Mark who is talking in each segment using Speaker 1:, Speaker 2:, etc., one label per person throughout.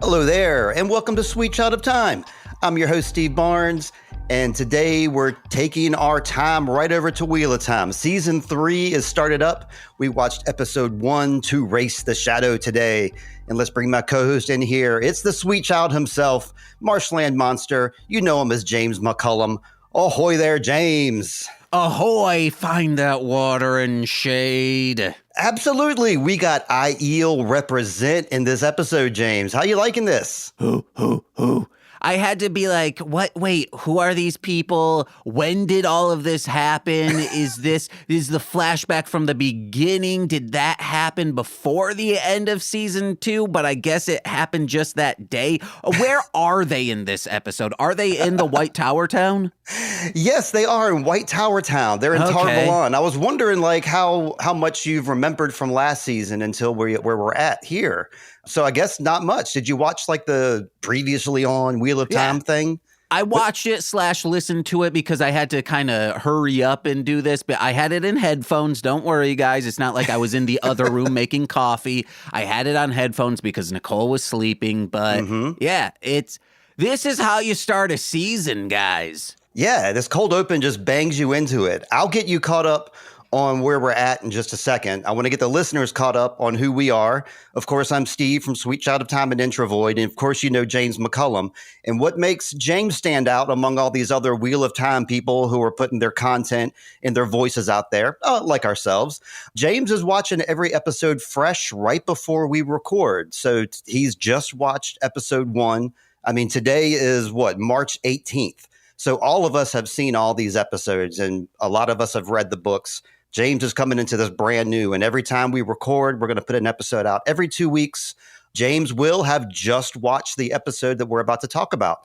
Speaker 1: Hello there, and welcome to Sweet Child of Time. I'm your host, Steve Barnes, and today we're taking our time right over to Wheel of Time. Season 3 is started up. We watched episode 1 to Race the Shadow today, and let's bring my co-host in here. It's the Sweet Child himself, Marshland Monster. You know him as James McCullum. Ahoy there, James.
Speaker 2: Ahoy, find that water and shade.
Speaker 1: Absolutely. We got IEL represent in this episode, James. How you liking this?
Speaker 2: Who? I had to be like, what? Wait, who are these people? When did all of this happen? Is the flashback from the beginning? Did that happen before the end of season 2? But I guess it happened just that day. Where are they in this episode? Are they in the White Tower Town?
Speaker 1: Yes, they are in White Tower Town. They're in Tarvalon. I was wondering like how much you've remembered from last season until where we're at here. So I guess not much. Did you watch like the previously on Wheel of Time thing?
Speaker 2: I watched it / listened to it because I had to kind of hurry up and do this, but I had it in headphones. Don't worry, guys. It's not like I was in the other room making coffee. I had it on headphones because Nicole was sleeping. But this is how you start a season, guys.
Speaker 1: Yeah, this cold open just bangs you into it. I'll get you caught up on where we're at in just a second. I want to get the listeners caught up on who we are. Of course, I'm Steve from Sweet Child of Time and Introvoid. And of course, you know James McCullum. And what makes James stand out among all these other Wheel of Time people who are putting their content and their voices out there, like ourselves, James is watching every episode fresh right before we record. So he's just watched episode 1. I mean, today is March 18th. So all of us have seen all these episodes and a lot of us have read the books. James is coming into this brand new, and every time we record, we're going to put an episode out every 2 weeks. James will have just watched the episode that we're about to talk about.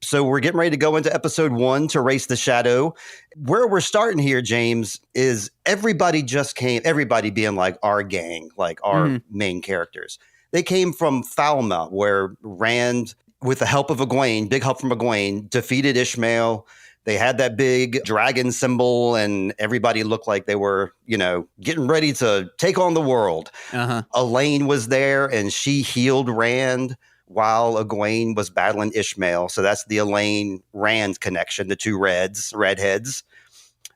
Speaker 1: So we're getting ready to go into episode 1 to Race the Shadow. Where we're starting here, James, is everybody being like our gang, like our main characters. They came from Falmouth, where Rand, with the help of Egwene, big help from Egwene, defeated Ishmael. They had that big dragon symbol, and everybody looked like they were, getting ready to take on the world. Elaine was there, and she healed Rand while Egwene was battling Ishmael. So that's the Elaine-Rand connection, the two redheads.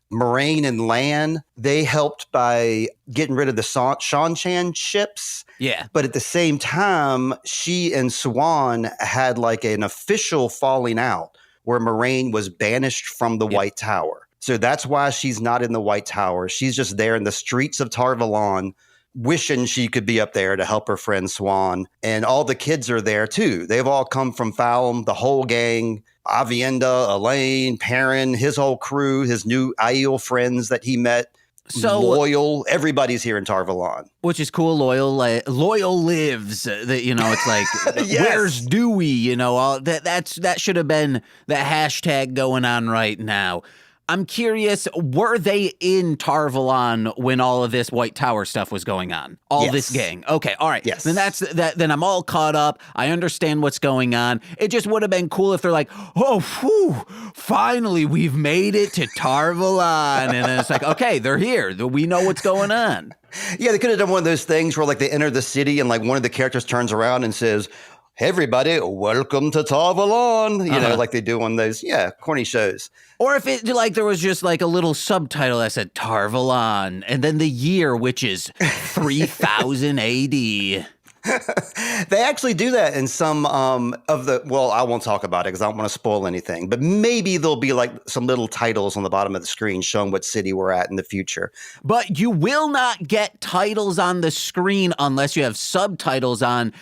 Speaker 1: Moraine and Lan, they helped by getting rid of the Shanchan ships.
Speaker 2: Yeah.
Speaker 1: But at the same time, she and Swan had like an official falling out where Moraine was banished from the White Tower. So that's why she's not in the White Tower. She's just there in the streets of Tarvalon, wishing she could be up there to help her friend Swan. And all the kids are there too. They've all come from Falm, the whole gang. Avienda, Elaine, Perrin, his whole crew, his new Aiel friends that he met. So Loyal, everybody's here in Tarvalon.
Speaker 2: Which is cool. Loyal lives. It's like,
Speaker 1: yes.
Speaker 2: Where's Dewey? That should have been the hashtag going on right now. I'm curious, were they in Tarvalon when all of this White Tower stuff was going on? This gang. Okay, all right.
Speaker 1: Yes.
Speaker 2: Then that's that. Then I'm all caught up. I understand what's going on. It just would have been cool if they're like, finally we've made it to Tarvalon. And then it's like, okay, they're here. We know what's going on.
Speaker 1: Yeah, they could have done one of those things where like they enter the city and like one of the characters turns around and says, "Hey everybody, welcome to Tarvalon," like they do on those, corny shows.
Speaker 2: Or if it there was just like a little subtitle that said Tarvalon, and then the year, which is 3000 AD. They
Speaker 1: actually do that in some of the, I won't talk about it because I don't want to spoil anything, but maybe there'll be like some little titles on the bottom of the screen showing what city we're at in the future.
Speaker 2: But you will not get titles on the screen unless you have subtitles on.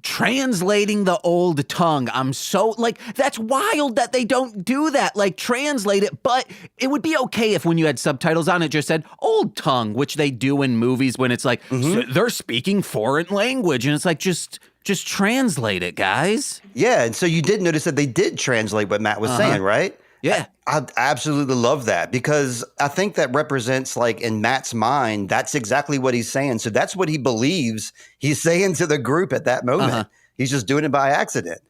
Speaker 2: Translating the old tongue. I'm so that's wild that they don't do that. Like translate it, but it would be okay if when you had subtitles on it just said old tongue, which they do in movies when it's like so they're speaking foreign language and it's like just translate it, guys.
Speaker 1: Yeah, and so you did notice that they did translate what Matt was saying, right?
Speaker 2: Yeah.
Speaker 1: I absolutely love that because I think that represents like in Matt's mind, that's exactly what he's saying. So that's what he believes he's saying to the group at that moment. He's just doing it by accident.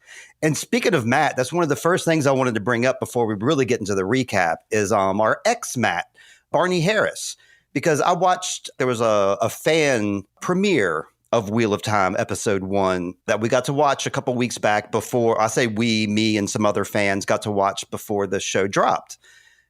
Speaker 1: And speaking of Matt, that's one of the first things I wanted to bring up before we really get into the recap is our ex-Matt, Barney Harris, because I watched, there was a fan premiere of Wheel of Time episode 1 that we got to watch a couple weeks back before. I say we, me, and some other fans got to watch before the show dropped.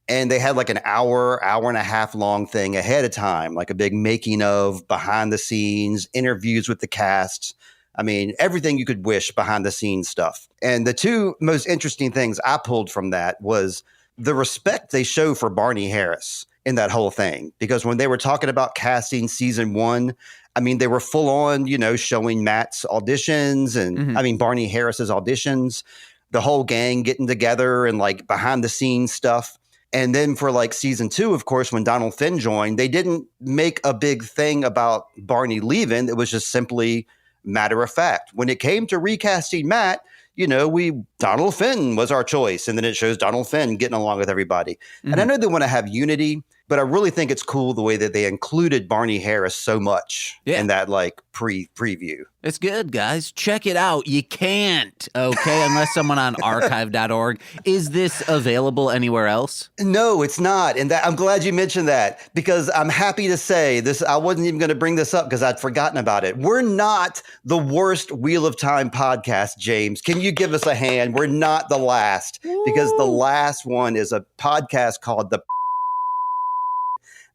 Speaker 1: And they had like an hour and a half long thing ahead of time, like a big making of, behind the scenes, interviews with the cast. I mean, everything you could wish behind the scenes stuff. And the two most interesting things I pulled from that was the respect they show for Barney Harris in that whole thing. Because when they were talking about casting season 1, I mean, they were full on, showing Matt's auditions and I mean, Barney Harris's auditions, the whole gang getting together and like behind the scenes stuff. And then for like season 2, of course, when Donald Finn joined, they didn't make a big thing about Barney leaving. It was just simply matter of fact. When it came to recasting Matt, Donald Finn was our choice. And then it shows Donald Finn getting along with everybody. And I know they want to have unity, but I really think it's cool the way that they included Barney Harris so much in that like preview.
Speaker 2: It's good, guys. Check it out. You can't, okay, unless someone on archive.org. Is this available anywhere else?
Speaker 1: No, it's not. And I'm glad you mentioned that, because I'm happy to say this. I wasn't even going to bring this up because I'd forgotten about it. We're not the worst Wheel of Time podcast, James. Can you give us a hand? We're not the last, because the last one is a podcast called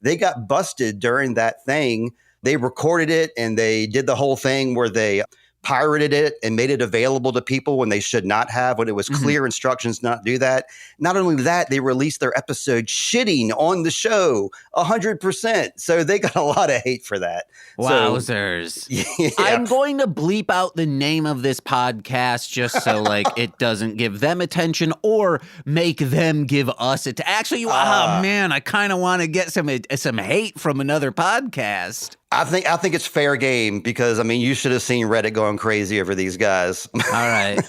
Speaker 1: They got busted during that thing. They recorded it and they did the whole thing where they pirated it and made it available to people when they should not have, when it was clear instructions not to do that. Not only that, they released their episode shitting on the show 100%. So they got a lot of hate for that.
Speaker 2: Wowzers.
Speaker 1: So,
Speaker 2: I'm going to bleep out the name of this podcast just so like it doesn't give them attention or make them give us it. Actually, man, I kind of want to get some hate from another podcast.
Speaker 1: I think it's fair game, because I mean, you should have seen Reddit going crazy over these guys.
Speaker 2: All right.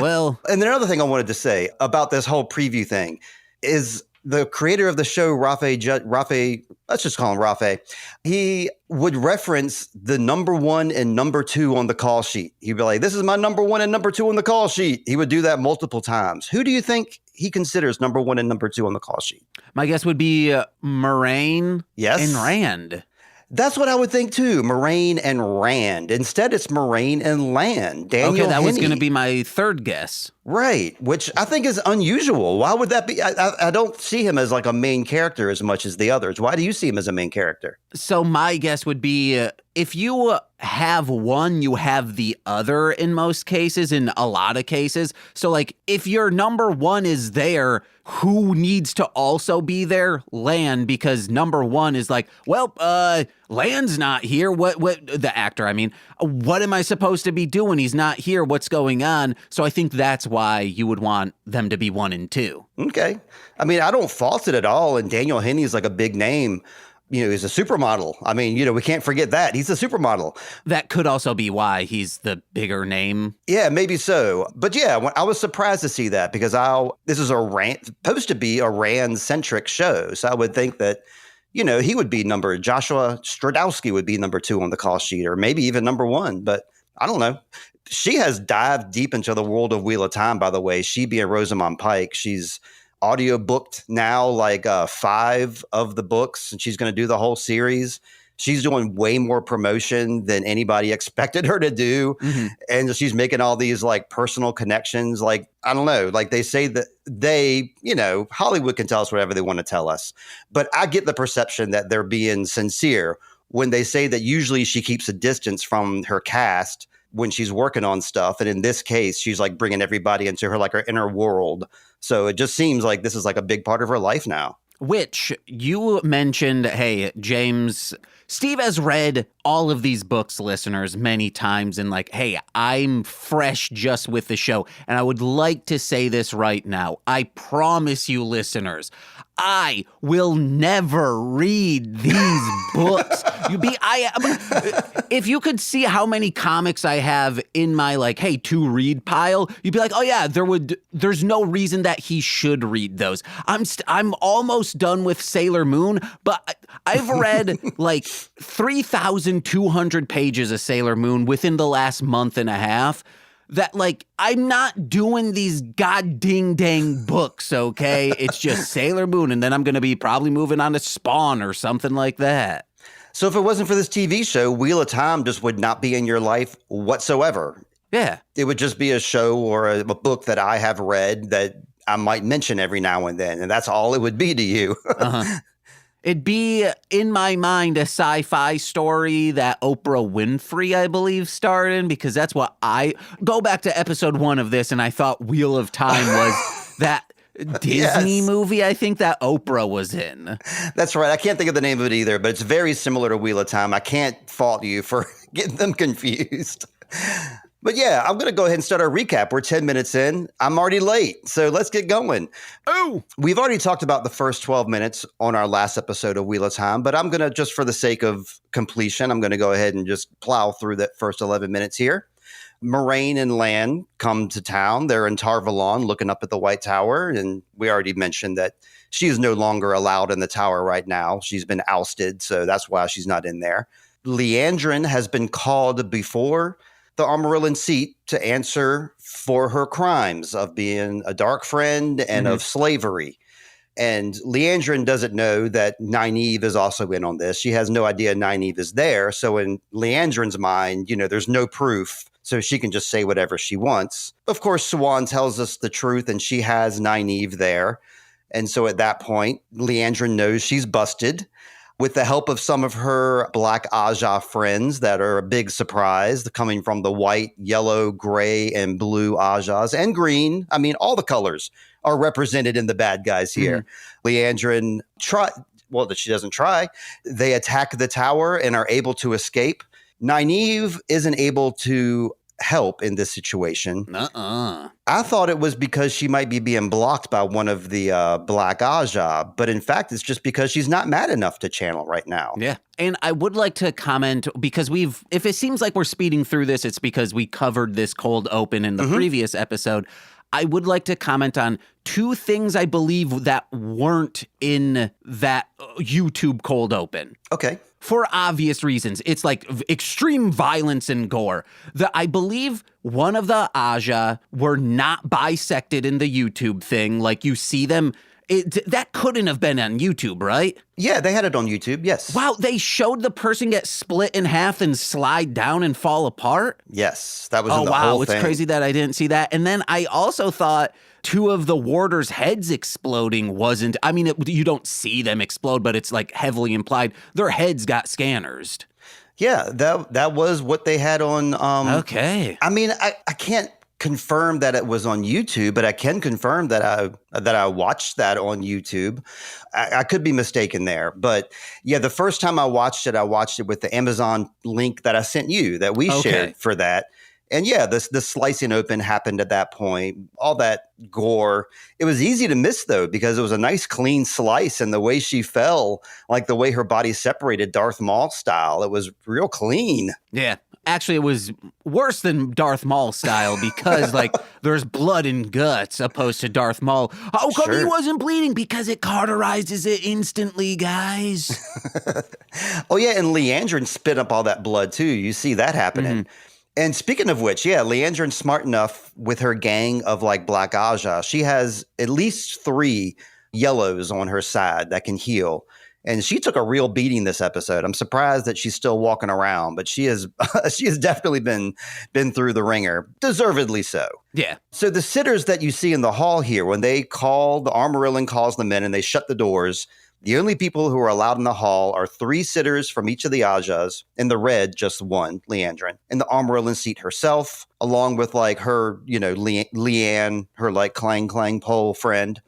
Speaker 2: Well,
Speaker 1: and then another thing I wanted to say about this whole preview thing is the creator of the show, Rafe, let's just call him Rafe. He would reference the number 1 and number 2 on the call sheet. He'd be like, "This is my number 1 and number 2 on the call sheet." He would do that multiple times. Who do you think he considers number 1 and number 2 on the call sheet?
Speaker 2: My guess would be Moraine and Rand.
Speaker 1: That's what I would think too. Moraine and Rand. Instead, it's Moraine and Land. Daniel
Speaker 2: that was
Speaker 1: Henney.
Speaker 2: going to be my third guess.
Speaker 1: Right, which I think is unusual. Why would that be? I don't see him as like a main character as much as the others. Why do you see him as a main character?
Speaker 2: So my guess would be if you have one, you have the other in most cases, in a lot of cases. So like if your number 1 is there, who needs to also be there? Land, because number 1 is like, well, Land's not here. What the actor, I mean, what am I supposed to be doing? He's not here. What's going on? So I think that's why you would want them to be 1 and 2.
Speaker 1: Okay. I mean, I don't fault it at all. And Daniel Henney is like a big name. He's a supermodel. I mean, we can't forget that. He's a supermodel.
Speaker 2: That could also be why he's the bigger name.
Speaker 1: Yeah, maybe so. But yeah, I was surprised to see that, because this is supposed to be a Rand-centric show. So I would think that, he would be Joshua Stradowski would be number 2 on the call sheet, or maybe even number 1. But I don't know. She has dived deep into the world of Wheel of Time, by the way. She being Rosamund Pike. She's audiobooked now like 5 of the books, and she's going to do the whole series. She's doing way more promotion than anybody expected her to do. And she's making all these like personal connections. Like, I don't know, like they say that Hollywood can tell us whatever they want to tell us. But I get the perception that they're being sincere when they say that usually she keeps a distance from her cast when she's working on stuff. And in this case, she's like bringing everybody into her inner world. So it just seems like this is like a big part of her life now.
Speaker 2: Which you mentioned, hey, James, Steve has read all of these books, listeners, many times. And like, hey, I'm fresh just with the show. And I would like to say this right now. I promise you, listeners, I will never read these books. If you could see how many comics I have in my to read pile, you'd be like, oh yeah, there's no reason that he should read those. I'm almost done with Sailor Moon, but I've read 3,200 pages of Sailor Moon within the last month and a half. That I'm not doing these god ding dang books, okay? It's just Sailor Moon, and then I'm going to be probably moving on to Spawn or something like that.
Speaker 1: So if it wasn't for this TV show, Wheel of Time just would not be in your life whatsoever.
Speaker 2: Yeah.
Speaker 1: It would just be a show or a book that I have read that I might mention every now and then, and that's all it would be to you.
Speaker 2: Uh-huh. It'd be, in my mind, a sci-fi story that Oprah Winfrey, I believe, starred in, because that's what I go back to episode 1 of this, and I thought Wheel of Time was that Disney movie, I think, that Oprah was in.
Speaker 1: That's right. I can't think of the name of it either, but it's very similar to Wheel of Time. I can't fault you for getting them confused. But yeah, I'm going to go ahead and start our recap. We're 10 minutes in. I'm already late, so let's get going.
Speaker 2: Oh,
Speaker 1: we've already talked about the first 12 minutes on our last episode of Wheel of Time, but I'm going to, just for the sake of completion, I'm going to go ahead and just plow through that first 11 minutes here. Moraine and Lan come to town. They're in Tarvalon looking up at the White Tower, and we already mentioned that she is no longer allowed in the tower right now. She's been ousted, so that's why she's not in there. Leandrin has been called before the Armorillan seat to answer for her crimes of being a dark friend and of slavery. And Leandrin doesn't know that Nynaeve is also in on this. She has no idea Nynaeve is there. So in Leandrin's mind, there's no proof. So she can just say whatever she wants. Of course, Siuan tells us the truth, and she has Nynaeve there. And so at that point, Leandrin knows she's busted. With the help of some of her Black Aja friends that are a big surprise, coming from the white, yellow, gray, and blue Ajas, and green. I mean, all the colors are represented in the bad guys here. Leandrin she doesn't try. They attack the tower and are able to escape. Nynaeve isn't able to help in this situation. I thought it was because she might be being blocked by one of the Black Aja, but in fact, it's just because she's not mad enough to channel right now.
Speaker 2: Yeah. And I would like to comment, because if it seems like we're speeding through this, it's because we covered this cold open in the previous episode. I would like to comment on 2 things I believe that weren't in that YouTube cold open.
Speaker 1: Okay.
Speaker 2: For obvious reasons. It's like extreme violence and gore. I believe one of the Aja were not bisected in the YouTube thing. Like, you see them. That couldn't have been on YouTube, right?
Speaker 1: Yeah, they had it on YouTube, yes.
Speaker 2: Wow, they showed the person get split in half and slide down and fall apart?
Speaker 1: Yes, that was in the whole thing.
Speaker 2: Oh, wow, it's crazy that I didn't see that. And then I also thought 2 of the warders' heads exploding wasn't, you don't see them explode, but it's like heavily implied their heads got scanners.
Speaker 1: Yeah, that was what they had on.
Speaker 2: Okay.
Speaker 1: I can't confirm that it was on YouTube, but I can confirm that I watched that on YouTube. I could be mistaken there, but yeah, the first time I watched it with the Amazon link that I sent you that we shared for that. And yeah, the slicing open happened at that point. All that gore. It was easy to miss, though, because it was a nice, clean slice. And the way she fell, like the way her body separated Darth Maul style, it was real clean.
Speaker 2: Yeah. Actually, it was worse than Darth Maul style because, there's blood and guts opposed to Darth Maul. How come he wasn't bleeding? Because it cauterizes it instantly, guys.
Speaker 1: Oh, yeah, and Leandrin spit up all that blood, too. You see that happening. And speaking of which, yeah, Leandrin's smart enough with her gang of Black Aja. She has at least 3 yellows on her side that can heal. And she took a real beating this episode. I'm surprised that she's still walking around, but she has definitely been through the ringer, deservedly so.
Speaker 2: Yeah.
Speaker 1: So the sitters that you see in the hall here, when the Armorillan calls them in and they shut the doors, the only people who are allowed in the hall are 3 sitters from each of the Ajas. In the red, just 1, Leandrin. And the Armorillan seat herself, along with her, Leanne, her clang clang pole friend.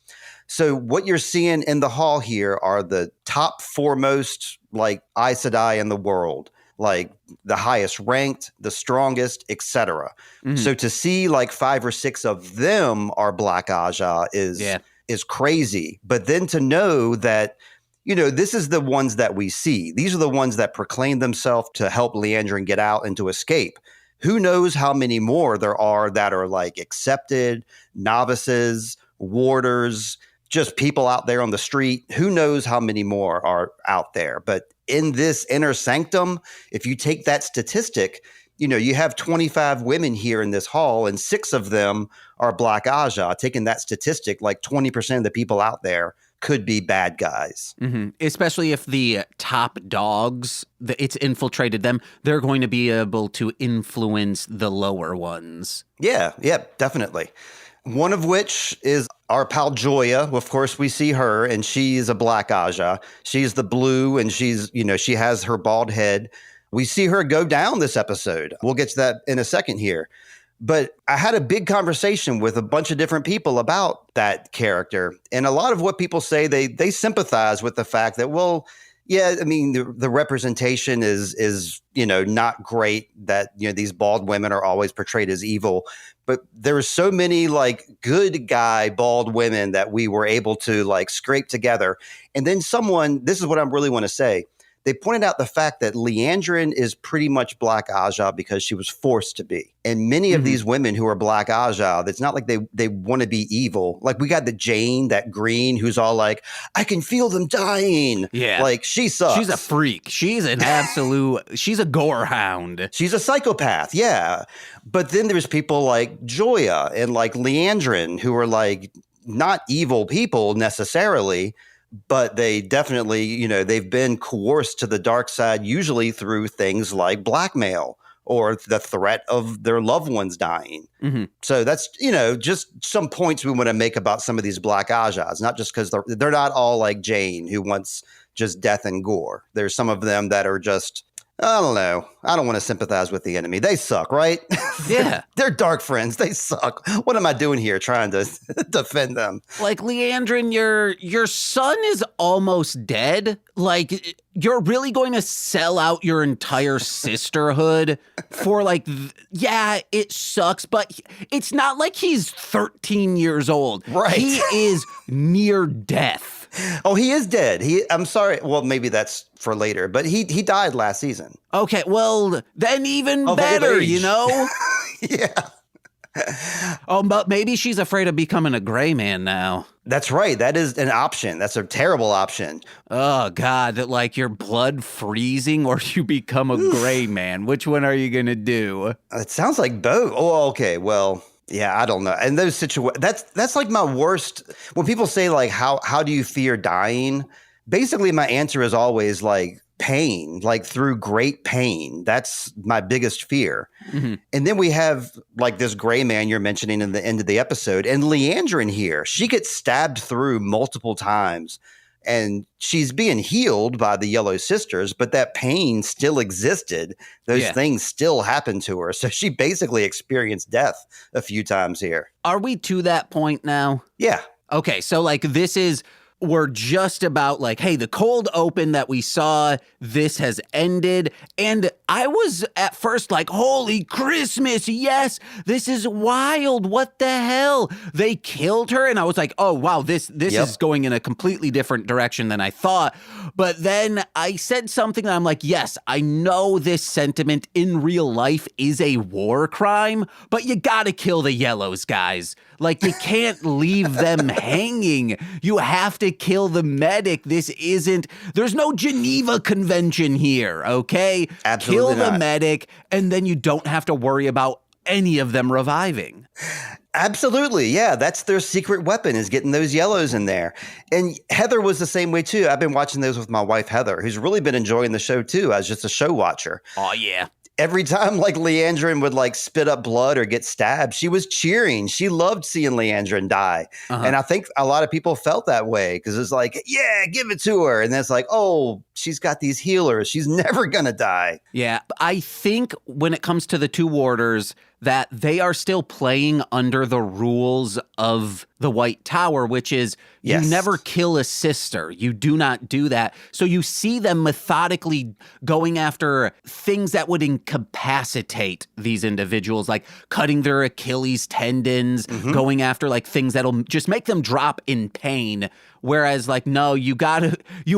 Speaker 1: So what you're seeing in the hall here are the top foremost Aes Sedai in the world, the highest ranked, the strongest, etc. So to see 5 or 6 of them are Black Aja is crazy. But then to know that, this is the ones that we see. These are the ones that proclaim themselves to help Leandrin get out and to escape. Who knows how many more there are that are accepted, novices, warders, just people out there on the street. Who knows how many more are out there? But in this inner sanctum, if you take that statistic, you have 25 women here in this hall and 6 of them are Black Aja. Taking that statistic, 20% of the people out there could be bad guys.
Speaker 2: Especially if the top dogs, it's infiltrated them, they're going to be able to influence the lower ones.
Speaker 1: Yeah, definitely. One of which is our pal Joya. Of course, we see her, and she's a Black Aja. She's the blue, and she's, she has her bald head. We see her go down this episode. We'll get to that in a second here. But I had a big conversation with a bunch of different people about that character. And a lot of what people say, they sympathize with the fact that, well, yeah, I mean, the representation is not great, that, these bald women are always portrayed as evil. But there are so many like good guy bald women that we were able to like scrape together. And then this is what I really want to say. They pointed out the fact that Leandrin is pretty much Black Aja because she was forced to be. And many of these women who are Black Aja, it's not like they want to be evil. Like we got the Jane, that green, who's all like, I can feel them dying. Yeah. Like she sucks.
Speaker 2: She's a freak. She's an absolute, she's a gore hound.
Speaker 1: She's a psychopath. Yeah. But then there's people like Joya and like Leandrin who are like not evil people necessarily, but they definitely, they've been coerced to the dark side, usually through things like blackmail or the threat of their loved ones dying. So that's, just some points we want to make about some of these Black Ajas, not just because they're not all like Jane, who wants just death and gore. There's some of them that are just, I don't know. I don't want to sympathize with the enemy. They suck, right?
Speaker 2: Yeah.
Speaker 1: They're dark friends. They suck. What am I doing here trying to defend them?
Speaker 2: Like, Leandrin, your son is almost dead. Like, you're really going to sell out your entire sisterhood for like, yeah, it sucks, but it's not like he's 13 years old.
Speaker 1: Right.
Speaker 2: He is near death.
Speaker 1: Oh, he is dead. I'm sorry. Well, maybe that's for later, but he died last season.
Speaker 2: Okay, well, then even better,
Speaker 1: Yeah.
Speaker 2: Oh, but maybe she's afraid of becoming a gray man now.
Speaker 1: That's right. That is an option. That's a terrible option.
Speaker 2: Oh, God, that like your blood freezing or you become a gray man. Which one are you going to do?
Speaker 1: It sounds like both. Oh, okay. Well, yeah, I don't know. And those situations, that's like my worst. When people say like, how do you fear dying? Basically, my answer is always like pain, like through great pain. That's my biggest fear. And then we have like this gray man you're mentioning in the end of the episode. And Leandrin here, she gets stabbed through multiple times. And she's being healed by the Yellow Sisters, but that pain still existed. Those things still happened to her. So she basically experienced death a few times here.
Speaker 2: Are we to that point now?
Speaker 1: Yeah.
Speaker 2: Okay, so like we're just about like, hey, the cold open that we saw, this has ended. And I was at first like, holy Christmas, yes, this is wild. What the hell? They killed her. And I was like, oh, wow, this is going in a completely different direction than I thought. But then I said something that I'm like, yes, I know this sentiment in real life is a war crime, but you gotta kill the yellows, guys. Like, you can't leave them hanging. You have to kill the medic. There's no Geneva Convention here, okay?
Speaker 1: Absolutely
Speaker 2: Kill the
Speaker 1: not.
Speaker 2: medic, and then you don't have to worry about any of them reviving.
Speaker 1: Absolutely. Yeah, that's their secret weapon, is getting those yellows in there. And Heather was the same way too. I've been watching those with my wife, Heather, who's really been enjoying the show too, as just a show watcher.
Speaker 2: Oh, yeah.
Speaker 1: Every time like Leandrin would like spit up blood or get stabbed, she was cheering. She loved seeing Leandrin die. And I think a lot of people felt that way because it's like, yeah, give it to her. And then it's like, oh, she's got these healers. She's never going to die.
Speaker 2: Yeah, I think when it comes to the two warders, that they are still playing under the rules of the White Tower, which is you never kill a sister. You do not do that. So you see them methodically going after things that would incapacitate these individuals, like cutting their Achilles tendons, going after like things that'll just make them drop in pain. Whereas like, no, you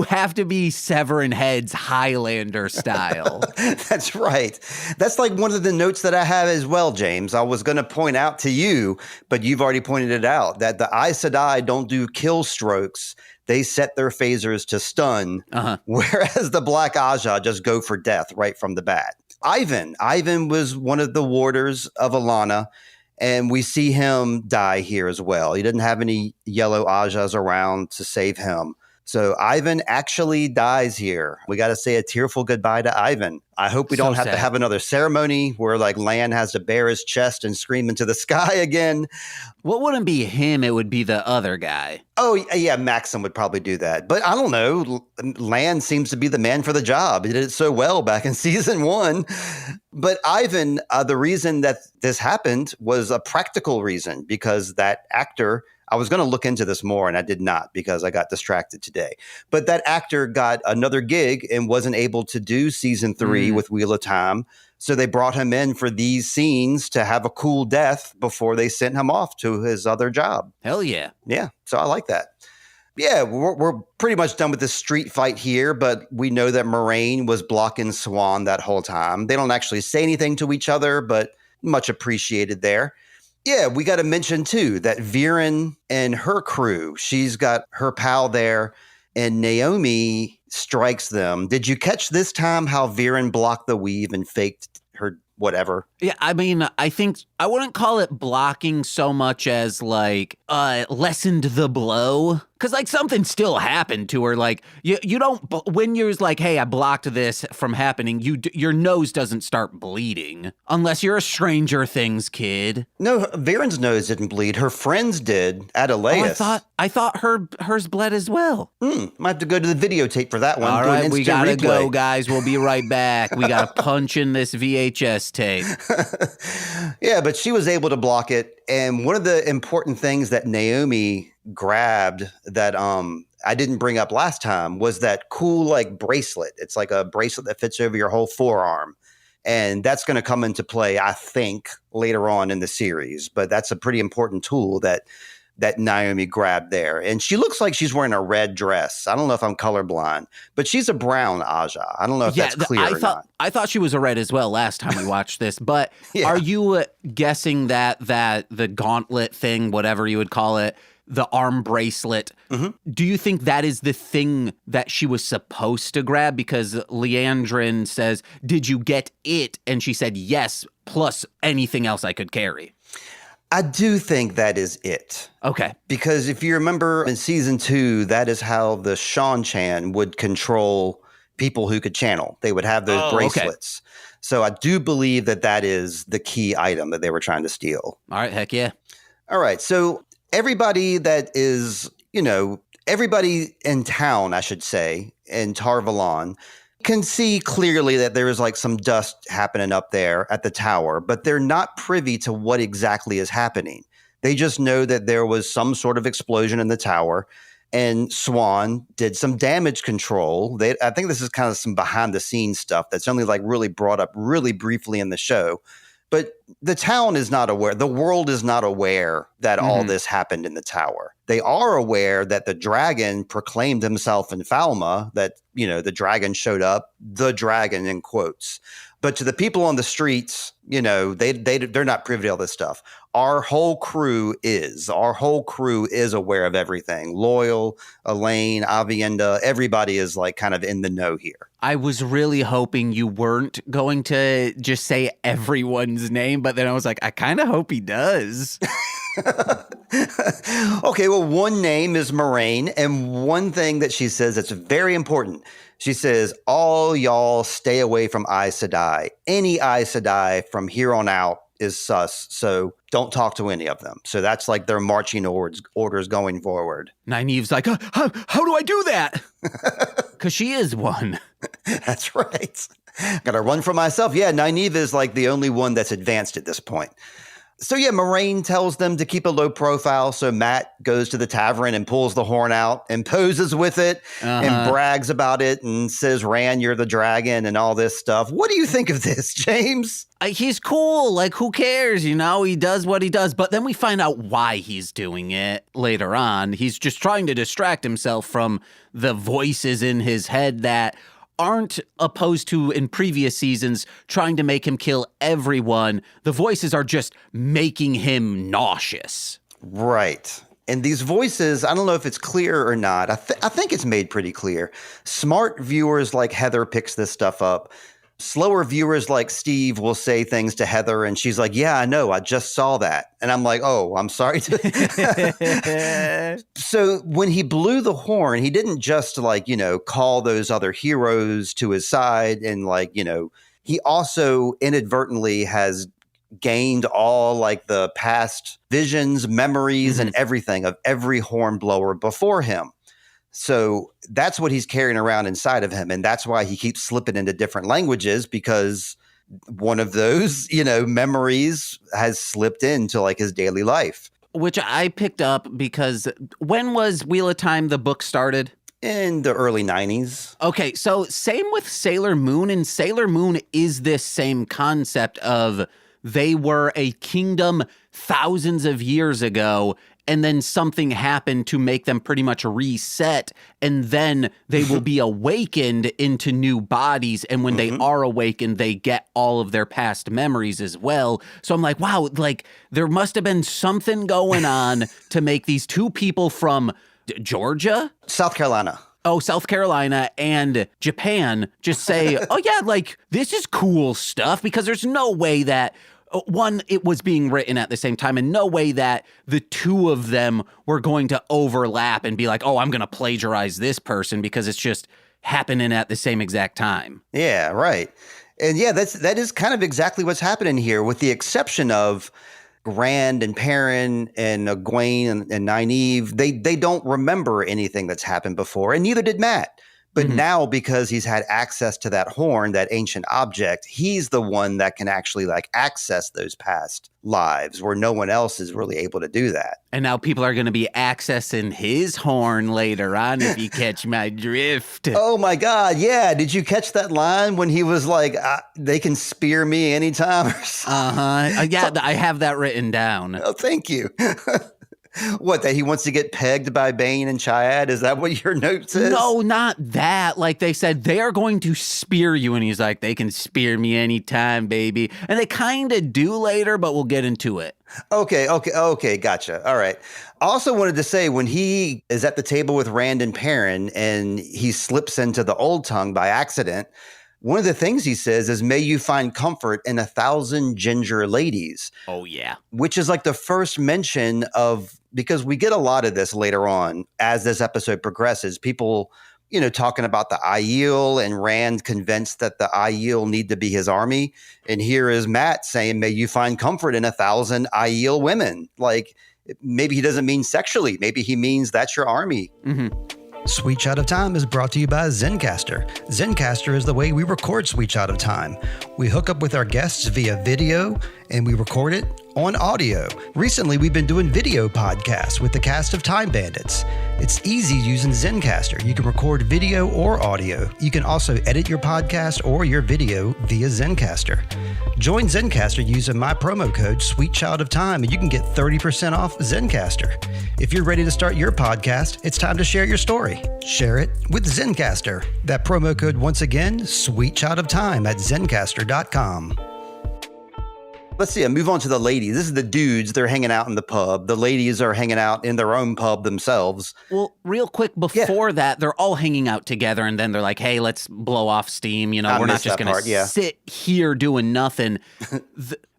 Speaker 2: have to be severing heads Highlander style.
Speaker 1: That's right. That's like one of the notes that I have as well, James. I was going to point out to you, but you've already pointed it out, that the Aes Sedai don't do kill strokes. They set their phasers to stun, whereas the Black Aja just go for death right from the bat. Ivan was one of the warders of Alana. And we see him die here as well. He didn't have any yellow Ajas around to save him. So Ivan actually dies here. We got to say a tearful goodbye to Ivan. I hope we don't have to have another ceremony where like Lan has to bare his chest and scream into the sky again.
Speaker 2: Well, it wouldn't be him. It would be the other guy.
Speaker 1: Oh, yeah, Maxim would probably do that. But I don't know. Lan seems to be the man for the job. He did it so well back in season 1. But Ivan, the reason that this happened was a practical reason, because that actor, I was going to look into this more and I did not because I got distracted today. But that actor got another gig and wasn't able to do season 3 with Wheel of Time. So they brought him in for these scenes to have a cool death before they sent him off to his other job.
Speaker 2: Hell yeah.
Speaker 1: Yeah. So I like that. Yeah, we're pretty much done with this street fight here, but we know that Moraine was blocking Swan that whole time. They don't actually say anything to each other, but much appreciated there. Yeah, we got to mention, too, that Viren and her crew, she's got her pal there, and Naomi strikes them. Did you catch this time how Viren blocked the weave and faked her whatever?
Speaker 2: Yeah, I mean, I think I wouldn't call it blocking so much as like lessened the blow. Because like something still happened to her. Like you don't, when you're like, hey, I blocked this from happening, your nose doesn't start bleeding unless you're a Stranger Things kid.
Speaker 1: No, Viren's nose didn't bleed. Her friends did at Elias.
Speaker 2: Oh, I thought hers bled as well.
Speaker 1: Might have to go to the videotape for that one.
Speaker 2: All right, we gotta
Speaker 1: replay.
Speaker 2: go, guys. We'll be right back. We gotta punch in this VHS tape.
Speaker 1: Yeah, but she was able to block it. And one of the important things that Naomi grabbed that I didn't bring up last time was that cool like bracelet. It's like a bracelet that fits over your whole forearm. And that's going to come into play, I think, later on in the series. But that's a pretty important tool that Naomi grabbed there. And she looks like she's wearing a red dress. I don't know if I'm colorblind, but she's a brown Aja. I don't know if that's clear or not.
Speaker 2: I thought she was a red as well last time we watched this. But Are you guessing that the gauntlet thing, whatever you would call it, the arm bracelet, do you think that is the thing that she was supposed to grab? Because Leandrin says, did you get it? And she said, yes, plus anything else I could carry.
Speaker 1: I do think that is it.
Speaker 2: Okay.
Speaker 1: Because if you remember in season 2, that is how the Shan-Chan would control people who could channel. They would have those bracelets. Okay. So I do believe that is the key item that they were trying to steal.
Speaker 2: All right. Heck yeah.
Speaker 1: All right. So everybody that is, everybody in town, I should say, in Tar Valon, can see clearly that there is like some dust happening up there at the tower, but they're not privy to what exactly is happening. They just know that there was some sort of explosion in the tower and Swan did some damage control. I think this is kind of some behind the scenes stuff that's only like really brought up really briefly in the show. But the town is not aware. The world is not aware that all this happened in the tower. They are aware that the dragon proclaimed himself in Falma, that, the dragon showed up, the dragon in quotes. But to the people on the streets, they're not privy to all this stuff. Our whole crew is aware of everything. Loyal, Elaine, Avienda, everybody is like kind of in the know here.
Speaker 2: I was really hoping you weren't going to just say everyone's name, but then I was like, I kind of hope he does.
Speaker 1: Okay, well, one name is Moraine, and one thing that she says that's very important. She says, all y'all stay away from Aes Sedai. Any Aes Sedai from here on out is sus, so don't talk to any of them. So that's like their marching orders going forward.
Speaker 2: Nynaeve's like, how do I do that? Because she is one.
Speaker 1: That's right. Gotta run for myself. Yeah, Nynaeve is like the only one that's advanced at this point. So yeah, Moraine tells them to keep a low profile. So Matt goes to the tavern and pulls the horn out and poses with it and brags about it and says, Rand, you're the dragon and all this stuff. What do you think of this, James?
Speaker 2: He's cool. Like, who cares? He does what he does. But then we find out why he's doing it later on. He's just trying to distract himself from the voices in his head that aren't opposed to in previous seasons trying to make him kill everyone. The voices are just making him nauseous.
Speaker 1: Right. And these voices, I don't know if it's clear or not. I think it's made pretty clear. Smart viewers like Heather picks this stuff up. slower viewers like Steve will say things to Heather and she's like, yeah, I know, I just saw that. And I'm like, oh, I'm sorry. So when he blew the horn, he didn't just call those other heroes to his side and he also inadvertently has gained all the past visions, memories, and everything of every horn blower before him. So that's what he's carrying around inside of him. And that's why he keeps slipping into different languages, because one of those, memories has slipped into his daily life.
Speaker 2: Which I picked up because when was Wheel of Time, the book, started?
Speaker 1: In the early 90s.
Speaker 2: Okay, so same with Sailor Moon. And Sailor Moon is this same concept of they were a kingdom thousands of years ago, and then something happened to make them pretty much reset, and then they will be awakened into new bodies, and when they are awakened, they get all of their past memories as well. So I'm like, wow, there must have been something going on to make these two people from Georgia?
Speaker 1: South Carolina.
Speaker 2: Oh, South Carolina and Japan just say, oh yeah, this is cool stuff, because there's no way that one, it was being written at the same time, and no way that the two of them were going to overlap and be like, oh, I'm going to plagiarize this person because it's just happening at the same exact time.
Speaker 1: Yeah, right. And yeah, that is kind of exactly what's happening here, with the exception of Rand and Perrin and Egwene and Nynaeve. They don't remember anything that's happened before, and neither did Matt. But now, because he's had access to that horn, that ancient object, he's the one that can actually access those past lives where no one else is really able to do that.
Speaker 2: And now people are going to be accessing his horn later on, if you catch my drift.
Speaker 1: Oh my God. Yeah. Did you catch that line when he was like, they can spear me anytime?
Speaker 2: Yeah, I have that written down.
Speaker 1: Oh, thank you. What, that he wants to get pegged by Bane and Chiad? Is that what your note says?
Speaker 2: No, not that. They said, they are going to spear you. And he's like, they can spear me anytime, baby. And they kind of do later, but we'll get into it.
Speaker 1: Okay. Gotcha. All right. I also wanted to say, when he is at the table with Rand and Perrin and he slips into the Old Tongue by accident, one of the things he says is, may you find comfort in 1,000 ginger ladies.
Speaker 2: Oh, yeah.
Speaker 1: Which is the first mention of, because we get a lot of this later on as this episode progresses, people, talking about the Aiel and Rand convinced that the Aiel need to be his army. And here is Matt saying, may you find comfort in 1,000 Aiel women. Maybe he doesn't mean sexually. Maybe he means that's your army. Sweet Shot of Time is brought to you by Zencastr. Zencastr is the way we record Sweet Shot of Time. We hook up with our guests via video and we record it on audio. Recently, we've been doing video podcasts with the cast of Time Bandits. It's easy using Zencastr. You can record video or audio. You can also edit your podcast or your video via Zencastr. Join Zencastr using my promo code Sweet Child of Time, and you can get 30% off Zencastr. If you're ready to start your podcast, it's time to share your story. Share it with Zencastr. That promo code, once again, Sweet Child of Time at Zencastr.com. Let's see, I move on to the ladies. This is the dudes. They're hanging out in the pub. The ladies are hanging out in their own pub themselves.
Speaker 2: Well, real quick, before that, they're all hanging out together, and then they're like, hey, let's blow off steam. We're not just going to sit here doing nothing.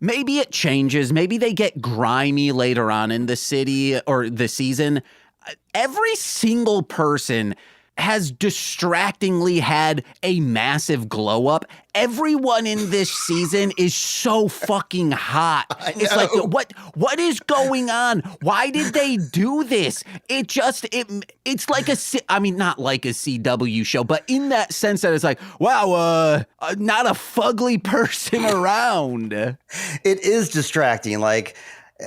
Speaker 2: Maybe it changes. Maybe they get grimy later on in the city or the season. Every single person has distractingly had a massive glow up. Everyone in this season is so fucking hot. It's like, what is going on? Why did they do this? It's like not like a CW show, but in that sense that it's like, wow, not a fugly person around.
Speaker 1: It is distracting.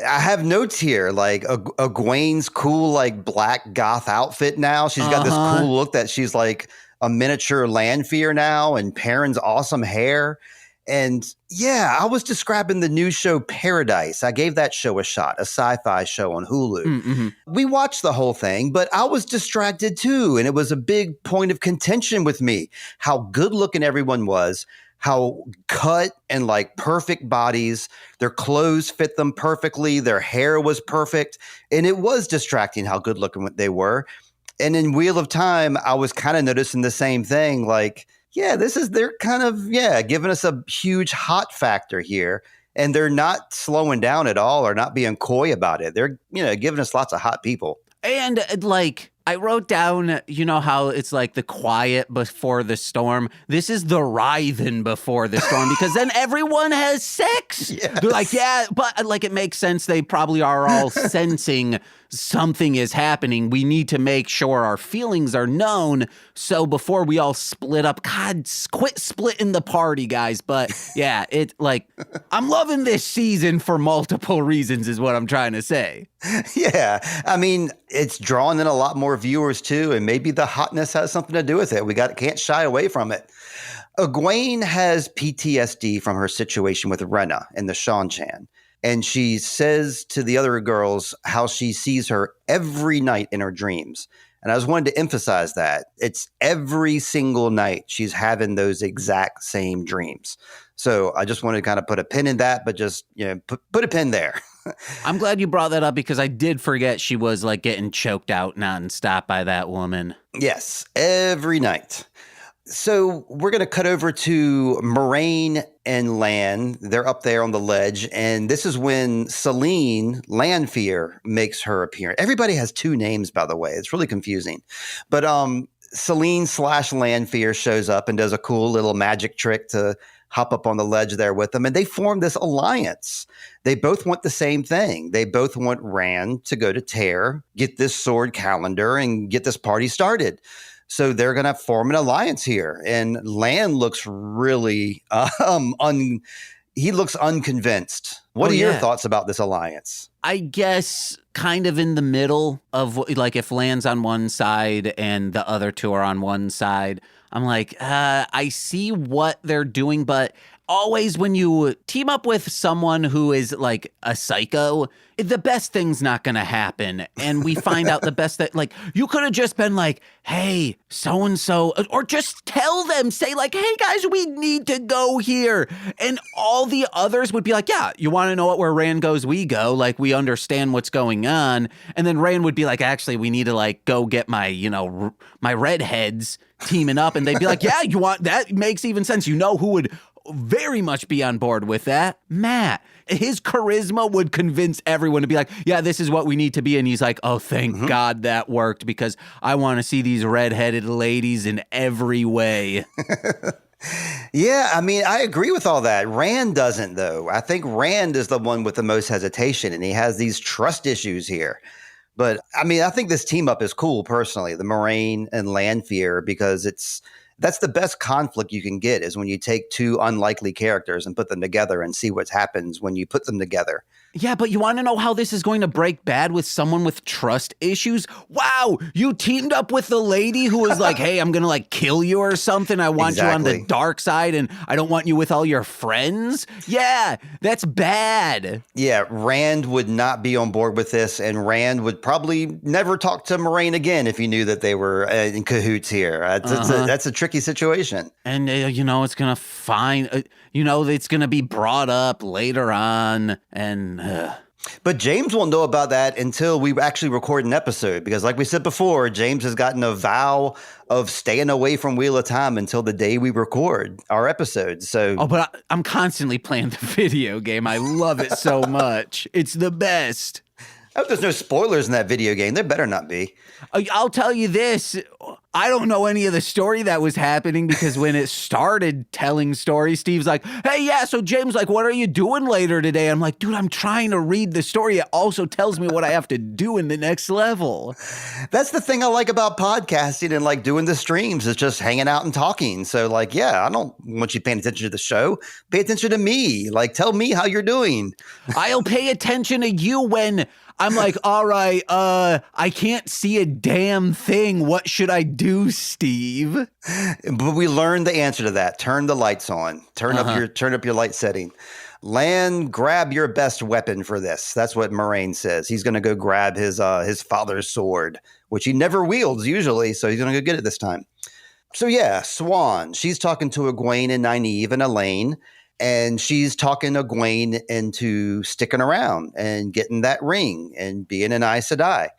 Speaker 1: I have notes here, Egwene's cool, black goth outfit now. She's got this cool look that she's like a miniature Lanfear now, and Perrin's awesome hair. And yeah, I was describing the new show Paradise. I gave that show a shot, a sci-fi show on Hulu. Mm-hmm. We watched the whole thing, but I was distracted too. And it was a big point of contention with me, how good looking everyone was, how cut and perfect bodies, their clothes fit them perfectly, their hair was perfect. And it was distracting how good looking they were. And in Wheel of Time, I was kind of noticing the same thing. Yeah, they're kind of, giving us a huge hot factor here. And they're not slowing down at all or not being coy about it. They're, giving us lots of hot people.
Speaker 2: And like, I wrote down, you know how it's like the quiet before the storm? This is the writhing before the storm because then everyone has sex.
Speaker 1: Yes.
Speaker 2: They're like, yeah, but like it makes sense. They probably are all sensing something is happening. We need to make sure our feelings are known. So before we all split up, God, quit splitting the party, guys. But yeah, I'm loving this season for multiple reasons is what I'm trying to say.
Speaker 1: Yeah. I mean, it's drawing in a lot more viewers too. And maybe the hotness has something to do with it. Can't shy away from it. Egwene has PTSD from her situation with Rena and the Shan-Chan. And she says to the other girls how she sees her every night in her dreams. And I just wanted to emphasize that. It's every single night she's having those exact same dreams. So I just wanted to kind of put a pin in that, but just, put a pin there.
Speaker 2: I'm glad you brought that up because I did forget she was like getting choked out nonstop by that woman.
Speaker 1: Yes, every night. So we're going to cut over to Moraine and Lan. They're up there on the ledge. And this is when Celine Lanfear makes her appearance. Everybody has two names, by the way. It's really confusing. But Celine / Lanfear shows up and does a cool little magic trick to hop up on the ledge there with them. And they form this alliance. They both want the same thing. They both want Rand to go to Tear, get this sword calendar, and get this party started. So they're going to form an alliance here. And Lan looks really, he looks unconvinced. What are your thoughts about this alliance?
Speaker 2: I guess kind of in the middle of like if Lan's on one side and the other two are on one side. I'm like, I see what they're doing, but always when you team up with someone who is like a psycho, the best thing's not going to happen. And we find out the best that like you could have just been like, hey, so-and-so, or just tell them, say like, hey guys, we need to go here. And all the others would be like, yeah, you want to know where Rand goes, we go. Like we understand what's going on. And then Rand would be like, actually, we need to like go get my, my redheads teaming up. And they'd be like, yeah, you want, that makes even sense. You know who would very much be on board with that? Matt. His charisma would convince everyone to be like, yeah, this is what we need to be. And he's like, oh, thank God that worked because I want to see these redheaded ladies in every way.
Speaker 1: Yeah, I mean, I agree with all that. Rand doesn't, though. I think Rand is the one with the most hesitation, and he has these trust issues here. But, I mean, I think this team up is cool, personally, the Moraine and Lanfear, because that's the best conflict you can get is when you take two unlikely characters and put them together and see what happens when you put them together.
Speaker 2: Yeah, but you want to know how this is going to break bad with someone with trust issues? Wow, you teamed up with the lady who was like, hey, I'm going to like kill you or something. I want you on the dark side and I don't want you with all your friends. Yeah, that's bad.
Speaker 1: Yeah, Rand would not be on board with this, and Rand would probably never talk to Moraine again if he knew that they were in cahoots here. That's a tricky situation.
Speaker 2: And, it's going to find... it's going to be brought up later on and...
Speaker 1: But James won't know about that until we actually record an episode because like we said before, James has gotten a vow of staying away from Wheel of Time until the day we record our episodes. So,
Speaker 2: but I'm constantly playing the video game. I love it so much. It's the best.
Speaker 1: I hope there's no spoilers in that video game. There better not be.
Speaker 2: I'll tell you this. I don't know any of the story that was happening because when it started telling stories, Steve's like, hey, yeah, so James, like, what are you doing later today? I'm like, dude, I'm trying to read the story. It also tells me what I have to do in the next level.
Speaker 1: That's the thing I like about podcasting and like doing the streams is just hanging out and talking. So like, yeah, I don't want you paying attention to the show. Pay attention to me. Like, tell me how you're doing.
Speaker 2: I'll pay attention to you when I'm like, all right, I can't see a damn thing. What should I do, Steve?
Speaker 1: But we learned the answer to that. Turn the lights on. Turn up your light setting. Lan, grab your best weapon for this. That's what Moraine says. He's going to go grab his father's sword, which he never wields usually, so he's going to go get it this time. So yeah, Swan. She's talking to Egwene and Nynaeve and Elaine. And she's talking Egwene into sticking around and getting that ring and being an Aes Sedai.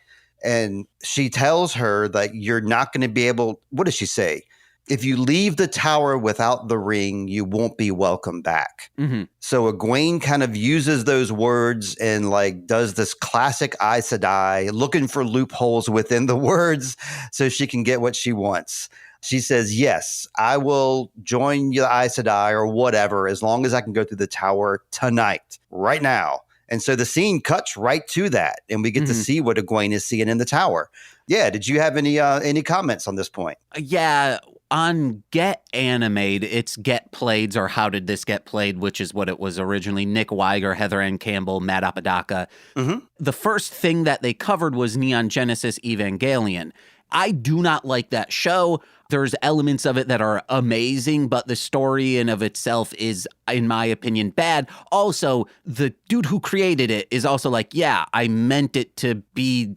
Speaker 1: And she tells her that you're not going to be able, what does she say? if you leave the tower without the ring, you won't be welcome back.
Speaker 2: Mm-hmm.
Speaker 1: So Egwene kind of uses those words and like does this classic Aes Sedai, looking for loopholes within the words so she can get what she wants. She says, yes, I will join the Aes Sedai or whatever as long as I can go through the tower tonight, right now. And so the scene cuts right to that, and we get to see what Egwene is seeing in the tower. Yeah, did you have any comments on this point?
Speaker 2: Yeah, on Get Animated, it's Get Playeds or How Did This Get Played, which is what it was originally. Nick Weiger, Heather Ann Campbell, Matt Apodaca. The first thing that they covered was Neon Genesis Evangelion. I do not like that show. There's elements of it that are amazing, but the story in of itself is, in my opinion, bad. Also, the dude who created it is also like, yeah, I meant it to be,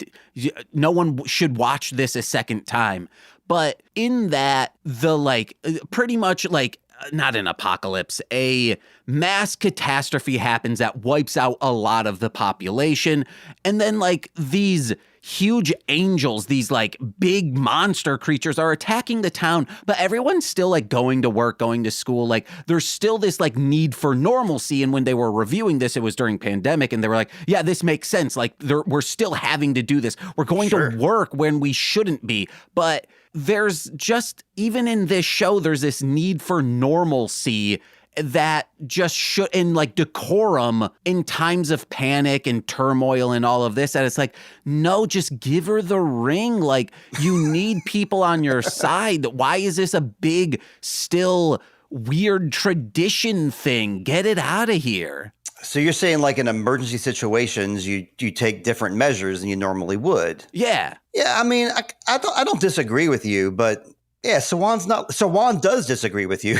Speaker 2: no one should watch this a second time. But in that, the like, pretty much like, not an apocalypse, a mass catastrophe happens that wipes out a lot of the population. And then like these huge angels, these like big monster creatures are attacking the town, but everyone's still like going to work, going to school. Like there's still this like need for normalcy. And when they were reviewing this, it was during pandemic and they were like, yeah, this makes sense. Like we're still having to do this. We're going to work when we shouldn't be. But there's just, even in this show, there's this need for normalcy that just should, and like decorum in times of panic and turmoil and all of this. And it's like, no, just give her the ring. Like you need people on your side. Why is this a big, still weird tradition thing? Get it out of here.
Speaker 1: So you're saying like in emergency situations, you take different measures than you normally would.
Speaker 2: Yeah.
Speaker 1: Yeah, I mean, I don't disagree with you, but yeah, Sawan does disagree with you.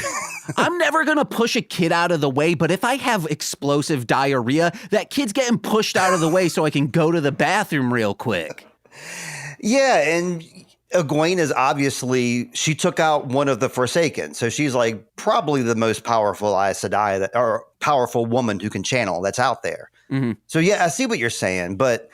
Speaker 2: I'm never going to push a kid out of the way, but if I have explosive diarrhea, that kid's getting pushed out of the way so I can go to the bathroom real quick.
Speaker 1: Yeah, and Egwene is obviously, she took out one of the Forsaken, so she's like probably the most powerful Aes Sedai or powerful woman who can channel that's out there. So yeah, I see what you're saying, but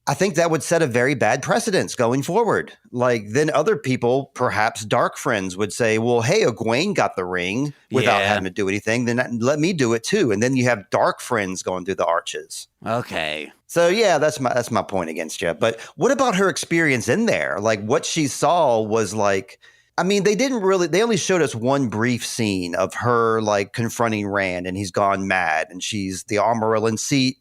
Speaker 1: I think that would set a very bad precedence going forward. Like then other people, perhaps dark friends, would say, well, hey, Egwene got the ring without having to do anything. Then let me do it too. And then you have dark friends going through the arches.
Speaker 2: Okay.
Speaker 1: So yeah, that's my point against you. But what about her experience in there? Like what she saw was like, I mean, they only showed us one brief scene of her like confronting Rand and he's gone mad and she's the Amarillan seat.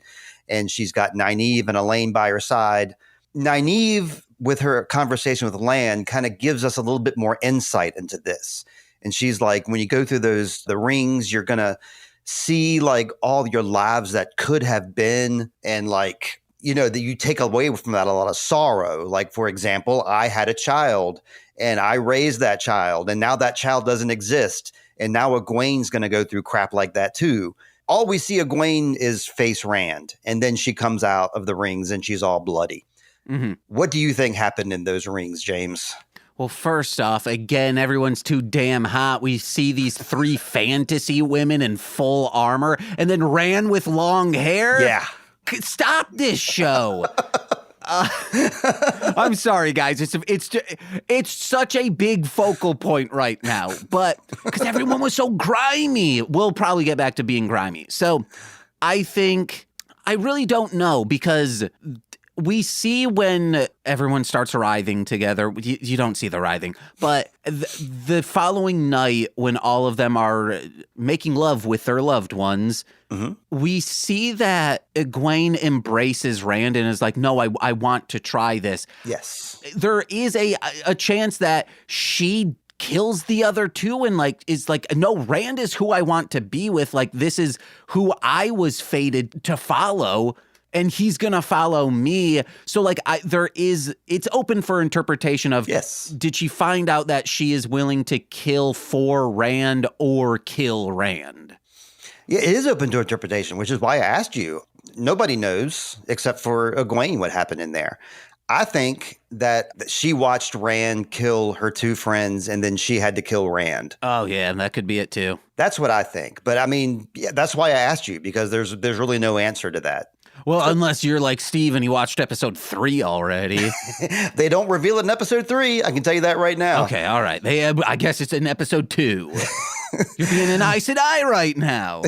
Speaker 1: And she's got Nynaeve and Elaine by her side. Nynaeve, with her conversation with Lan, kind of gives us a little bit more insight into this. And she's like, when you go through the rings, you're going to see like all your lives that could have been. And like, you know, that you take away from that a lot of sorrow. Like, for example, I had a child and I raised that child. And now that child doesn't exist. And now Egwene's going to go through crap like that too. All we see Egwene is face Rand, and then she comes out of the rings and she's all bloody. What do you think happened in those rings, James?
Speaker 2: Well, first off, again, everyone's too damn hot. We see these 3 fantasy women in full armor, and then Rand with long hair?
Speaker 1: Yeah.
Speaker 2: Stop this show. I'm sorry, guys. It's such a big focal point right now, but because everyone was so grimy, we'll probably get back to being grimy. So I think I really don't know because we see when everyone starts writhing together. You don't see the writhing, but the following night when all of them are making love with their loved ones, we see that Egwene embraces Rand and is like, no, I want to try this.
Speaker 1: Yes.
Speaker 2: There is a chance that she kills the other two and like is like, no, Rand is who I want to be with. Like, this is who I was fated to follow. And he's going to follow me. So like it's open for interpretation of,
Speaker 1: yes,
Speaker 2: did she find out that she is willing to kill for Rand or kill Rand?
Speaker 1: Yeah, it is open to interpretation, which is why I asked you. Nobody knows except for Egwene what happened in there. I think that she watched Rand kill her two friends and then she had to kill Rand.
Speaker 2: Oh, yeah, that could be it too.
Speaker 1: That's what I think. But I mean, yeah, that's why I asked you, because there's really no answer to that.
Speaker 2: Well, unless you're like Steve and you watched episode 3 already.
Speaker 1: They don't reveal it in episode 3. I can tell you that right now.
Speaker 2: Okay, all right. I guess it's in episode 2. You're being an Aes Sedai right now.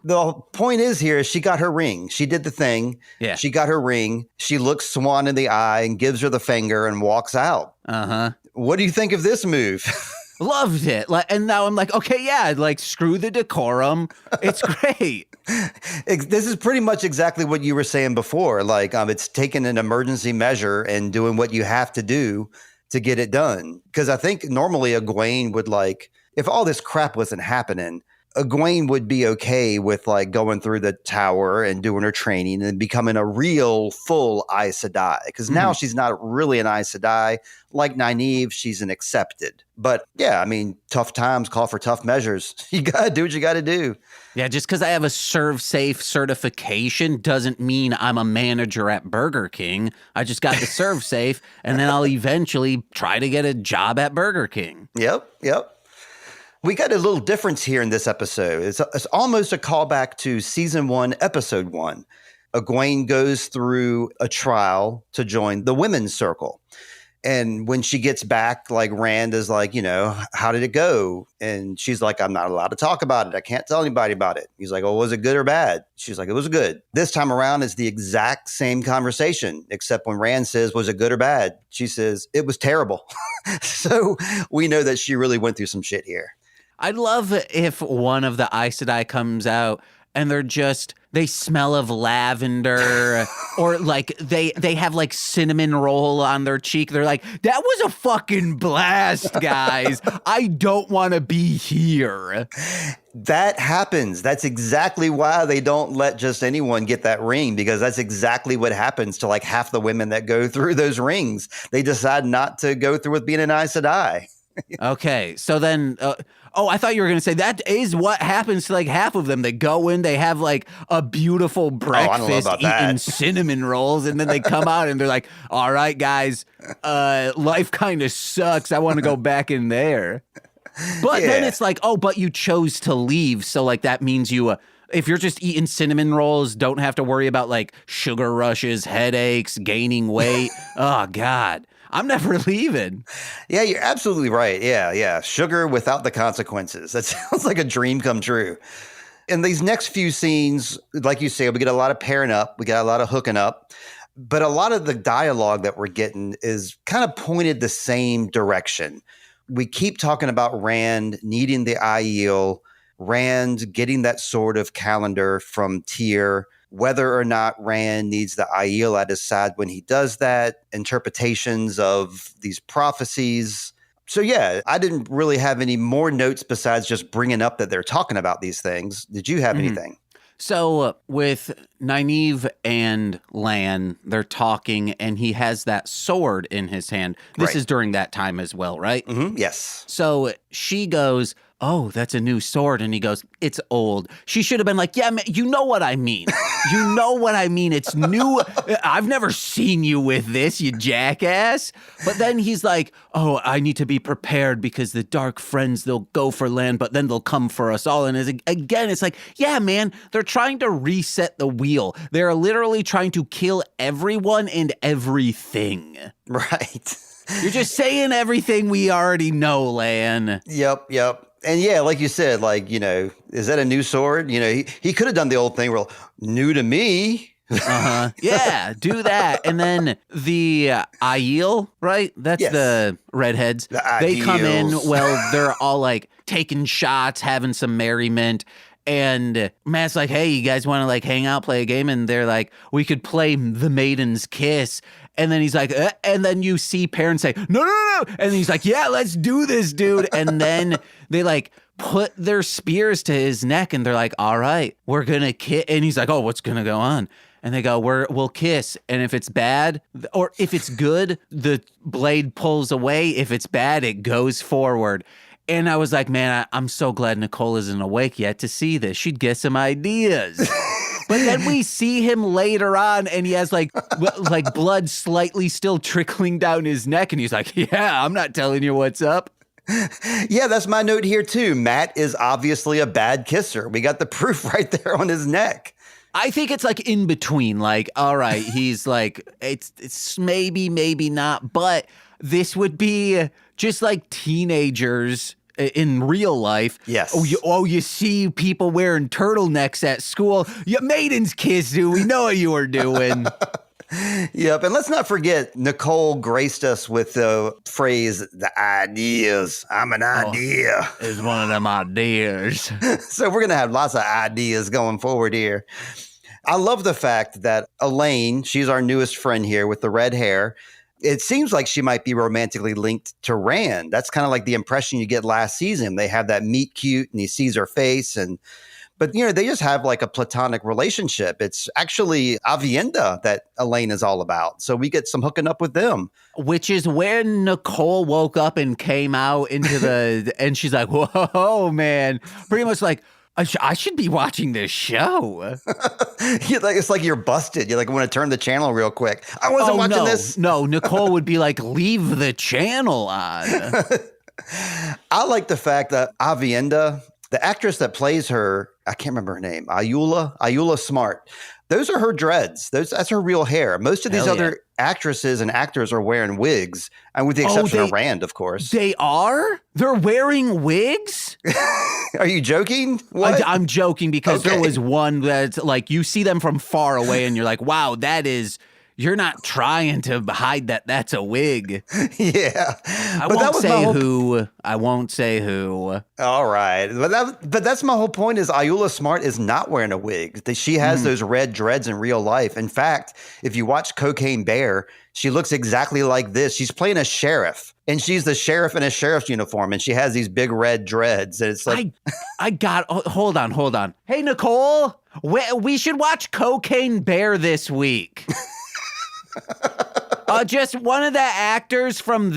Speaker 1: The point is here, she got her ring. She did the thing.
Speaker 2: Yeah.
Speaker 1: She got her ring. She looks Swan in the eye and gives her the finger and walks out.
Speaker 2: Uh-huh.
Speaker 1: What do you think of this move?
Speaker 2: Loved it. And now I'm like, okay, yeah, like screw the decorum. It's great.
Speaker 1: This is pretty much exactly what you were saying before. Like, it's taking an emergency measure and doing what you have to do to get it done. Because I think normally Egwene would, like, if all this crap wasn't happening, Egwene would be okay with like going through the tower and doing her training and becoming a real full Aes Sedai. Because now she's not really an Aes Sedai. Like Nynaeve, she's an accepted. But yeah, I mean, tough times call for tough measures. You got to do what you got to do.
Speaker 2: Yeah, just because I have a Serve Safe certification doesn't mean I'm a manager at Burger King. I just got the Serve Safe, and then I'll eventually try to get a job at Burger King.
Speaker 1: Yep. We got a little difference here in this episode. It's almost a callback to season 1, episode 1. Egwene goes through a trial to join the women's circle. And when she gets back, like Rand is like, how did it go? And she's like, I'm not allowed to talk about it. I can't tell anybody about it. He's like, oh, was it good or bad? She's like, it was good. This time around is the exact same conversation, except when Rand says, was it good or bad? She says, it was terrible. So we know that she really went through some shit here.
Speaker 2: I'd love if one of the Aes Sedai comes out and they smell of lavender or like they have like cinnamon roll on their cheek. They're like, that was a fucking blast, guys. I don't want to be here.
Speaker 1: That happens. That's exactly why they don't let just anyone get that ring, because that's exactly what happens to like half the women that go through those rings. They decide not to go through with being an Aes Sedai.
Speaker 2: Okay, so then, I thought you were going to say that is what happens to like half of them. They go in, they have like a beautiful breakfast eating cinnamon rolls, and then they come out and they're like, all right, guys, life kind of sucks. I want to go back in there. But then it's like, but you chose to leave. So like that means you... if you're just eating cinnamon rolls, don't have to worry about like sugar rushes, headaches, gaining weight. Oh, God. I'm never leaving.
Speaker 1: Yeah, you're absolutely right. Yeah. Sugar without the consequences. That sounds like a dream come true. In these next few scenes, like you say, we get a lot of pairing up. We got a lot of hooking up. But a lot of the dialogue that we're getting is kind of pointed the same direction. We keep talking about Rand needing the Aiel, Rand getting that sort of calendar from Tyr, whether or not Rand needs the Aiel at his side when he does that, interpretations of these prophecies. So yeah, I didn't really have any more notes besides just bringing up that they're talking about these things. Did you have anything?
Speaker 2: So with Nynaeve and Lan, they're talking, and he has that sword in his hand. This is during that time as well, right?
Speaker 1: Mm-hmm. Yes.
Speaker 2: So she goes, oh, that's a new sword. And he goes, it's old. She should have been like, yeah, man, you know what I mean. You know what I mean. It's new. I've never seen you with this, you jackass. But then he's like, oh, I need to be prepared because the dark friends, they'll go for Lan, but then they'll come for us all. And again, it's like, yeah, man, they're trying to reset the wheel. They're literally trying to kill everyone and everything.
Speaker 1: Right.
Speaker 2: You're just saying everything we already know, Lan.
Speaker 1: Yep. And yeah, like you said, like, is that a new sword? He could have done the old thing where, new to me.
Speaker 2: Yeah, do that. And then the Aiel, right? That's the redheads. They come in, well, they're all like taking shots, having some merriment. And Matt's like, hey, you guys want to like hang out, play a game? And they're like, we could play the Maiden's Kiss. And then he's like, and then you see parents say, no. And he's like, yeah, let's do this, dude. And then they like put their spears to his neck and they're like, all right, we're going to kiss. And he's like, oh, what's going to go on? And they go, we'll kiss. And if it's bad or if it's good, the blade pulls away. If it's bad, it goes forward. And I was like, man, I'm so glad Nicole isn't awake yet to see this. She'd get some ideas. But then we see him later on, and he has like blood slightly still trickling down his neck, and he's like, "Yeah, I'm not telling you what's up."
Speaker 1: Yeah, that's my note here too. Matt is obviously a bad kisser. We got the proof right there on his neck.
Speaker 2: I think it's like in between. Like, all right, he's like, it's maybe not, but this would be just like teenagers in real life.
Speaker 1: Yes.
Speaker 2: You see people wearing turtlenecks at school. You maidens kiss, dude. We know what you were doing.
Speaker 1: Yep. And let's not forget, Nicole graced us with the phrase, the ideas. I'm an idea.
Speaker 2: It's one of them ideas.
Speaker 1: So we're going to have lots of ideas going forward here. I love the fact that Elaine, she's our newest friend here with the red hair. It seems like she might be romantically linked to Rand. That's kind of like the impression you get last season. They have that meet cute and he sees her face but they just have like a platonic relationship. It's actually Avienda that Elaine is all about. So we get some hooking up with them.
Speaker 2: Which is when Nicole woke up and came out into and she's like, whoa, man. Pretty much like, I should be watching this show.
Speaker 1: It's like you're busted. You're like, I want to turn the channel real quick. I wasn't watching this.
Speaker 2: No, Nicole would be like, leave the channel on.
Speaker 1: I like the fact that Avienda, the actress that plays her, I can't remember her name, Ayula Smart. Those are her dreads. That's her real hair. Most of these other actresses and actors are wearing wigs, and with the exception of Rand, of course.
Speaker 2: They are? They're wearing wigs?
Speaker 1: Are you joking? What?
Speaker 2: I'm joking because there was one that's like, you see them from far away and you're like, wow, you're not trying to hide that's a wig.
Speaker 1: Yeah.
Speaker 2: I won't say who.
Speaker 1: All right. But that's my whole point is Ayula Smart is not wearing a wig. She has those red dreads in real life. In fact, if you watch Cocaine Bear, she looks exactly like this. She's playing a sheriff, and she's the sheriff in a sheriff's uniform, and she has these big red dreads. And it's like,
Speaker 2: hold on. Hey, Nicole, we should watch Cocaine Bear this week. Just one of the actors from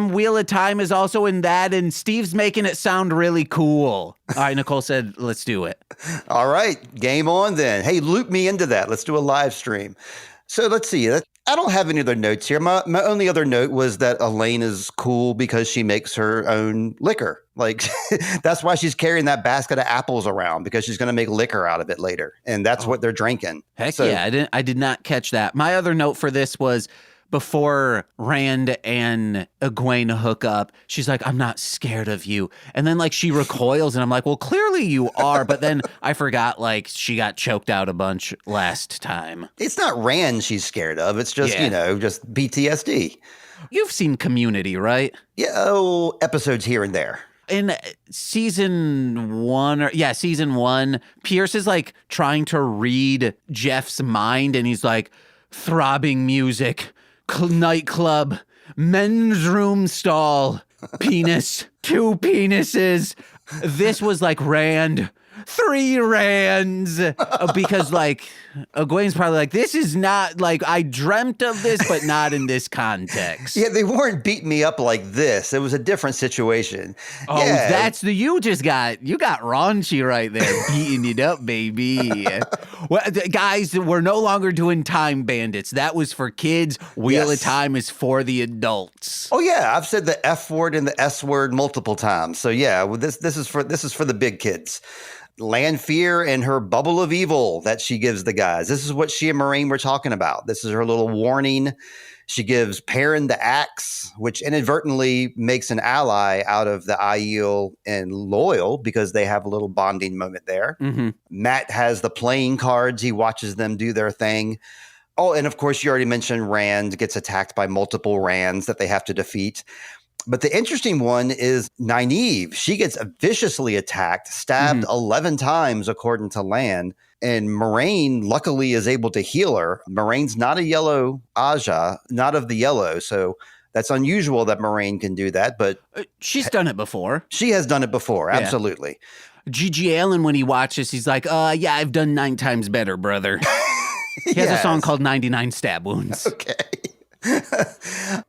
Speaker 2: Wheel of Time is also in that, and Steve's making it sound really cool. All right, Nicole said, let's do it.
Speaker 1: All right, game on then. Hey, loop me into that. Let's do a live stream. So let's see. I don't have any other notes here. My only other note was that Elaine is cool because she makes her own liquor. Like, that's why she's carrying that basket of apples around, because she's going to make liquor out of it later. And that's what they're drinking.
Speaker 2: Heck yeah, I did not catch that. My other note for this was before Rand and Egwene hook up, she's like, I'm not scared of you. And then like she recoils and I'm like, well, clearly you are. But then I forgot like she got choked out a bunch last time.
Speaker 1: It's not Rand she's scared of. It's just, just PTSD.
Speaker 2: You've seen Community, right?
Speaker 1: Yeah, episodes here and there.
Speaker 2: In season one, Pierce is like trying to read Jeff's mind and he's like, throbbing music, nightclub, men's room stall, penis, 2 penises. This was like Rand, 3 Rands, because like Egwene's probably like, this is not like, I dreamt of this, but not in this context.
Speaker 1: Yeah, they weren't beating me up like this. It was a different situation.
Speaker 2: Oh, yeah. You got raunchy right there, beating it up, baby. Well, guys, we're no longer doing Time Bandits. That was for kids. Wheel of Time is for the adults.
Speaker 1: Oh yeah, I've said the F word and the S word multiple times. So yeah, this is for the big kids. Lanfear and her bubble of evil that she gives the guys. This is what she and Moraine were talking about. This is her little warning. She gives Perrin the axe, which inadvertently makes an ally out of the Aiel and Loyal because they have a little bonding moment there. Mm-hmm. Matt has the playing cards. He watches them do their thing. Oh, and of course, you already mentioned Rand gets attacked by multiple Rands that they have to defeat. But the interesting one is Nynaeve. She gets viciously attacked, stabbed 11 times, according to Lan. And Moraine, luckily, is able to heal her. Moraine's not a yellow Aja, not of the yellow. So that's unusual that Moraine can do that. But
Speaker 2: she's done it before.
Speaker 1: She has done it before. Absolutely.
Speaker 2: G.G. Allen, when he watches, he's like, yeah, I've done 9 times better, brother. He has a song called 99 Stab Wounds.
Speaker 1: Okay.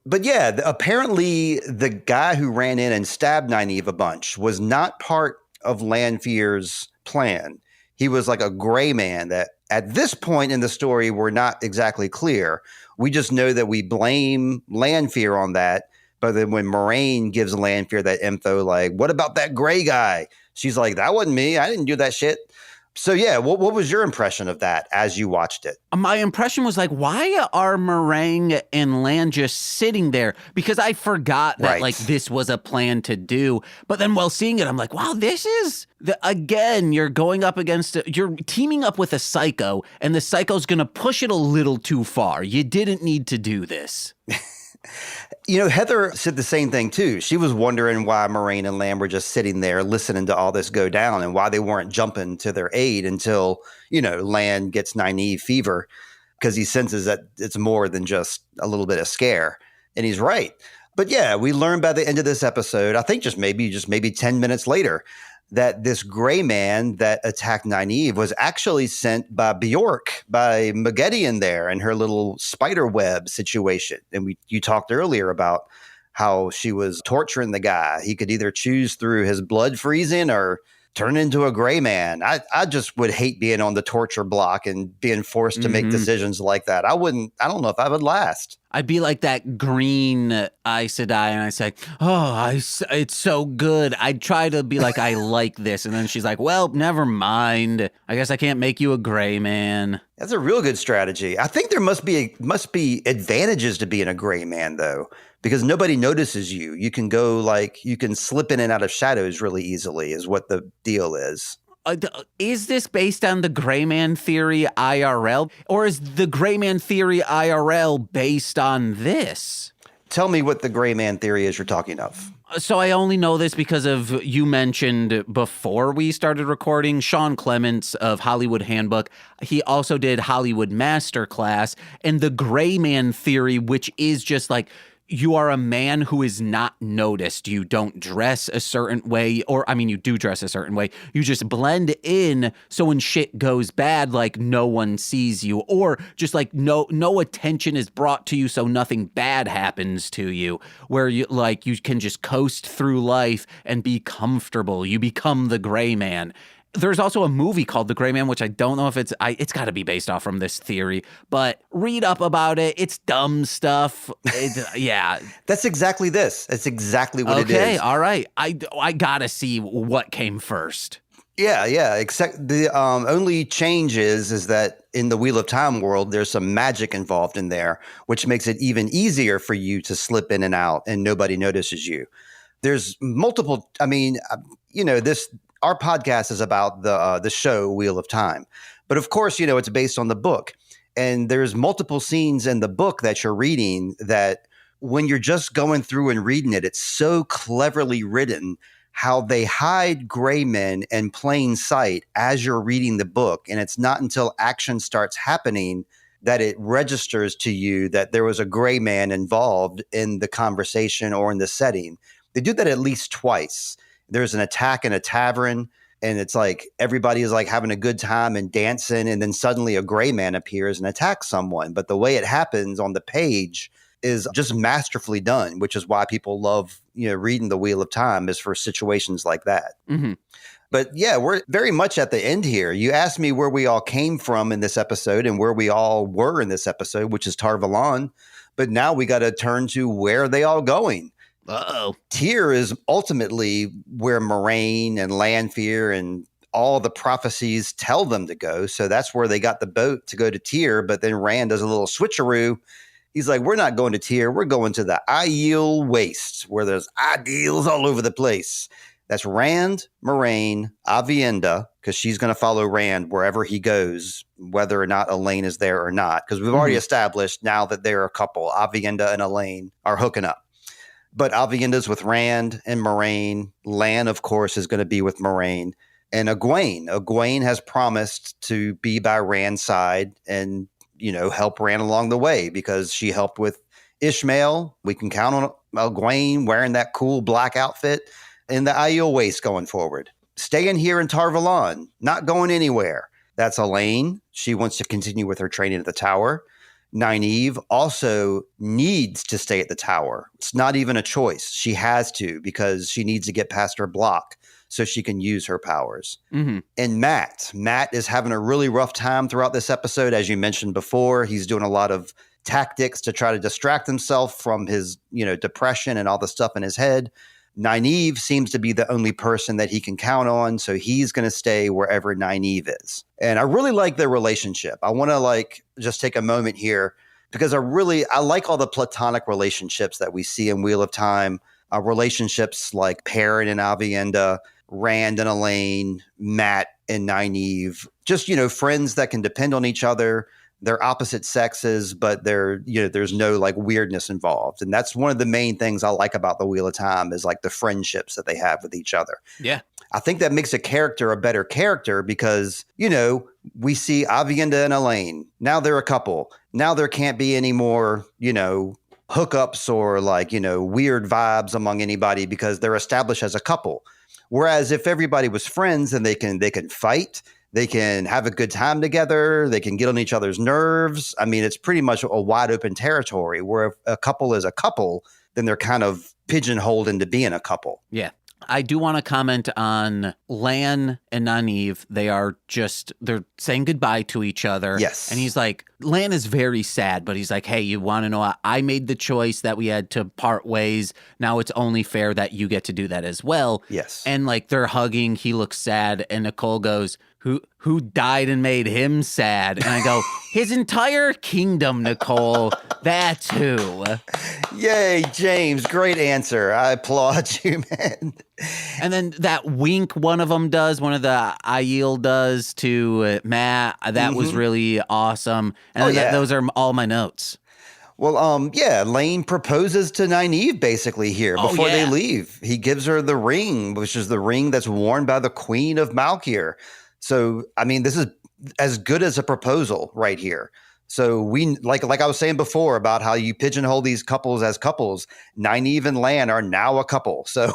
Speaker 1: But yeah, apparently the guy who ran in and stabbed Nynaeve a bunch was not part of Lanfear's plan. he was like a gray man that at this point in the story, we're not exactly clear. We just know that we blame Lanfear on that. But then when Moraine gives Lanfear that info, like, what about that gray guy? She's like, that wasn't me. I didn't do that shit. So, yeah, what was your impression of that as you watched it?
Speaker 2: My impression was like, why are Moraine and Lan just sitting there? Because I forgot that like this was a plan to do. But then while seeing it, I'm like, wow, this is again, you're going up against you're teaming up with a psycho, and the psycho's going to push it a little too far. You didn't need to do this.
Speaker 1: You know, Heather said the same thing, too. She was wondering why Moraine and Lan were just sitting there listening to all this go down and why they weren't jumping to their aid until, you know, Lan gets Nynaeve fever because he senses that it's more than just a little bit of scare. And he's right. But yeah, we learned by the end of this episode, I think just maybe 10 minutes later, that this gray man that attacked Nynaeve was actually sent by Bjork, by Maggedion there and her little spider web situation. And you talked earlier about how she was torturing the guy. He could either choose through his blood freezing or turn into a gray man. I just would hate being on the torture block and being forced to make decisions like that. I don't know if I would last.
Speaker 2: I'd be like that green Aes Sedai, and I'd say, it's so good. I'd try to be like, I like this. And then she's like, well, never mind. I guess I can't make you a gray man.
Speaker 1: That's a real good strategy. I think there must be advantages to being a gray man, though, because nobody notices you. You can you can slip in and out of shadows really easily is what the deal is.
Speaker 2: Is this based on the gray man theory IRL, or is the gray man theory IRL based on this?
Speaker 1: Tell me what the gray man theory is you're talking of.
Speaker 2: So I only know this because of you mentioned before we started recording, Sean Clements of Hollywood Handbook. He also did Hollywood Masterclass, and the gray man theory, which is just like, you are a man who is not noticed. You don't dress a certain way, or I mean, you do dress a certain way. You just blend in. So when shit goes bad, like no one sees you, or just like no attention is brought to you, so nothing bad happens to you. Where you can just coast through life and be comfortable. You become the gray man. There's also a movie called The Gray Man, which I don't know if it's got to be based off from this theory, but read up about it. It's dumb stuff. Yeah.
Speaker 1: That's exactly this. That's exactly what it is.
Speaker 2: Okay, all right. I got to see what came first.
Speaker 1: Yeah. Except the only change is that in the Wheel of Time world, there's some magic involved in there, which makes it even easier for you to slip in and out and nobody notices you. There's multiple, our podcast is about the show Wheel of Time. But of course, it's based on the book. And there's multiple scenes in the book that you're reading that when you're just going through and reading it, it's so cleverly written how they hide gray men in plain sight as you're reading the book. And it's not until action starts happening that it registers to you that there was a gray man involved in the conversation or in the setting. They do that at least twice. There's an attack in a tavern, and it's like everybody is like having a good time and dancing, and then suddenly a gray man appears and attacks someone. But the way it happens on the page is just masterfully done, which is why people love reading the Wheel of Time, is for situations like that.
Speaker 2: Mm-hmm.
Speaker 1: But yeah, we're very much at the end here. You asked me where we all came from in this episode and where we all were in this episode, which is Tar Valon. But now we got to turn to where are they all going.
Speaker 2: Uh-oh.
Speaker 1: Tyr is ultimately where Moraine and Lanfear and all the prophecies tell them to go. So that's where they got the boat to go to Tyr. But then Rand does a little switcheroo. He's like, we're not going to Tyr. We're going to the Aiel Waste, where there's ideals all over the place. That's Rand, Moraine, Aviendha, because she's going to follow Rand wherever he goes, whether or not Elaine is there or not. Because we've already established now that they're a couple. Aviendha and Elaine are hooking up. But Aviendha's with Rand and Moraine. Lan, of course, is going to be with Moraine. And Egwene. Egwene has promised to be by Rand's side and, help Rand along the way because she helped with Ishmael. We can count on Egwene wearing that cool black outfit in the Aiel Waste going forward. Staying here in Tar Valon, not going anywhere. That's Elaine. She wants to continue with her training at the tower. Nynaeve also needs to stay at the tower. It's not even a choice. She has to because she needs to get past her block. so she can use her powers.
Speaker 2: Mm-hmm.
Speaker 1: And Matt is having a really rough time throughout this episode. As you mentioned before, he's doing a lot of tactics to try to distract himself from his, depression and all the stuff in his head. Nynaeve seems to be the only person that he can count on, so he's going to stay wherever Nynaeve is. And I really like their relationship. I want to just take a moment here because I like all the platonic relationships that we see in Wheel of Time. Relationships like Perrin and Aviendha, Rand and Elaine, Matt and Nynaeve, just, friends that can depend on each other. They're opposite sexes, but there's no weirdness involved. And that's one of the main things I like about the Wheel of Time is the friendships that they have with each other.
Speaker 2: Yeah.
Speaker 1: I think that makes a character a better character because, we see Aviendha and Elaine. Now they're a couple. Now there can't be any more, hookups or weird vibes among anybody because they're established as a couple. Whereas if everybody was friends and they can fight, they can have a good time together. They can get on each other's nerves. I mean, it's pretty much a wide open territory where if a couple is a couple, then they're kind of pigeonholed into being a couple.
Speaker 2: Yeah. I do want to comment on Lan and Nynaeve. They're saying goodbye to each other.
Speaker 1: Yes.
Speaker 2: And he's like, Lan is very sad, but he's like, hey, you want to know, I made the choice that we had to part ways. Now it's only fair that you get to do that as well.
Speaker 1: Yes.
Speaker 2: And they're hugging. He looks sad. And Nicole goes, who died and made him sad? And I go, his entire kingdom, Nicole. That's who.
Speaker 1: Yay, James. Great answer. I applaud you, man.
Speaker 2: And then that wink one of them does, one of the Aiel does to Matt. That was really awesome. And those are all my notes.
Speaker 1: Well, Lane proposes to Nynaeve basically here before they leave. He gives her the ring, which is the ring that's worn by the Queen of Malkir. So, I mean, this is as good as a proposal right here. So we like I was saying before about how you pigeonhole these couples as couples. Nynaeve and Lan are now a couple. So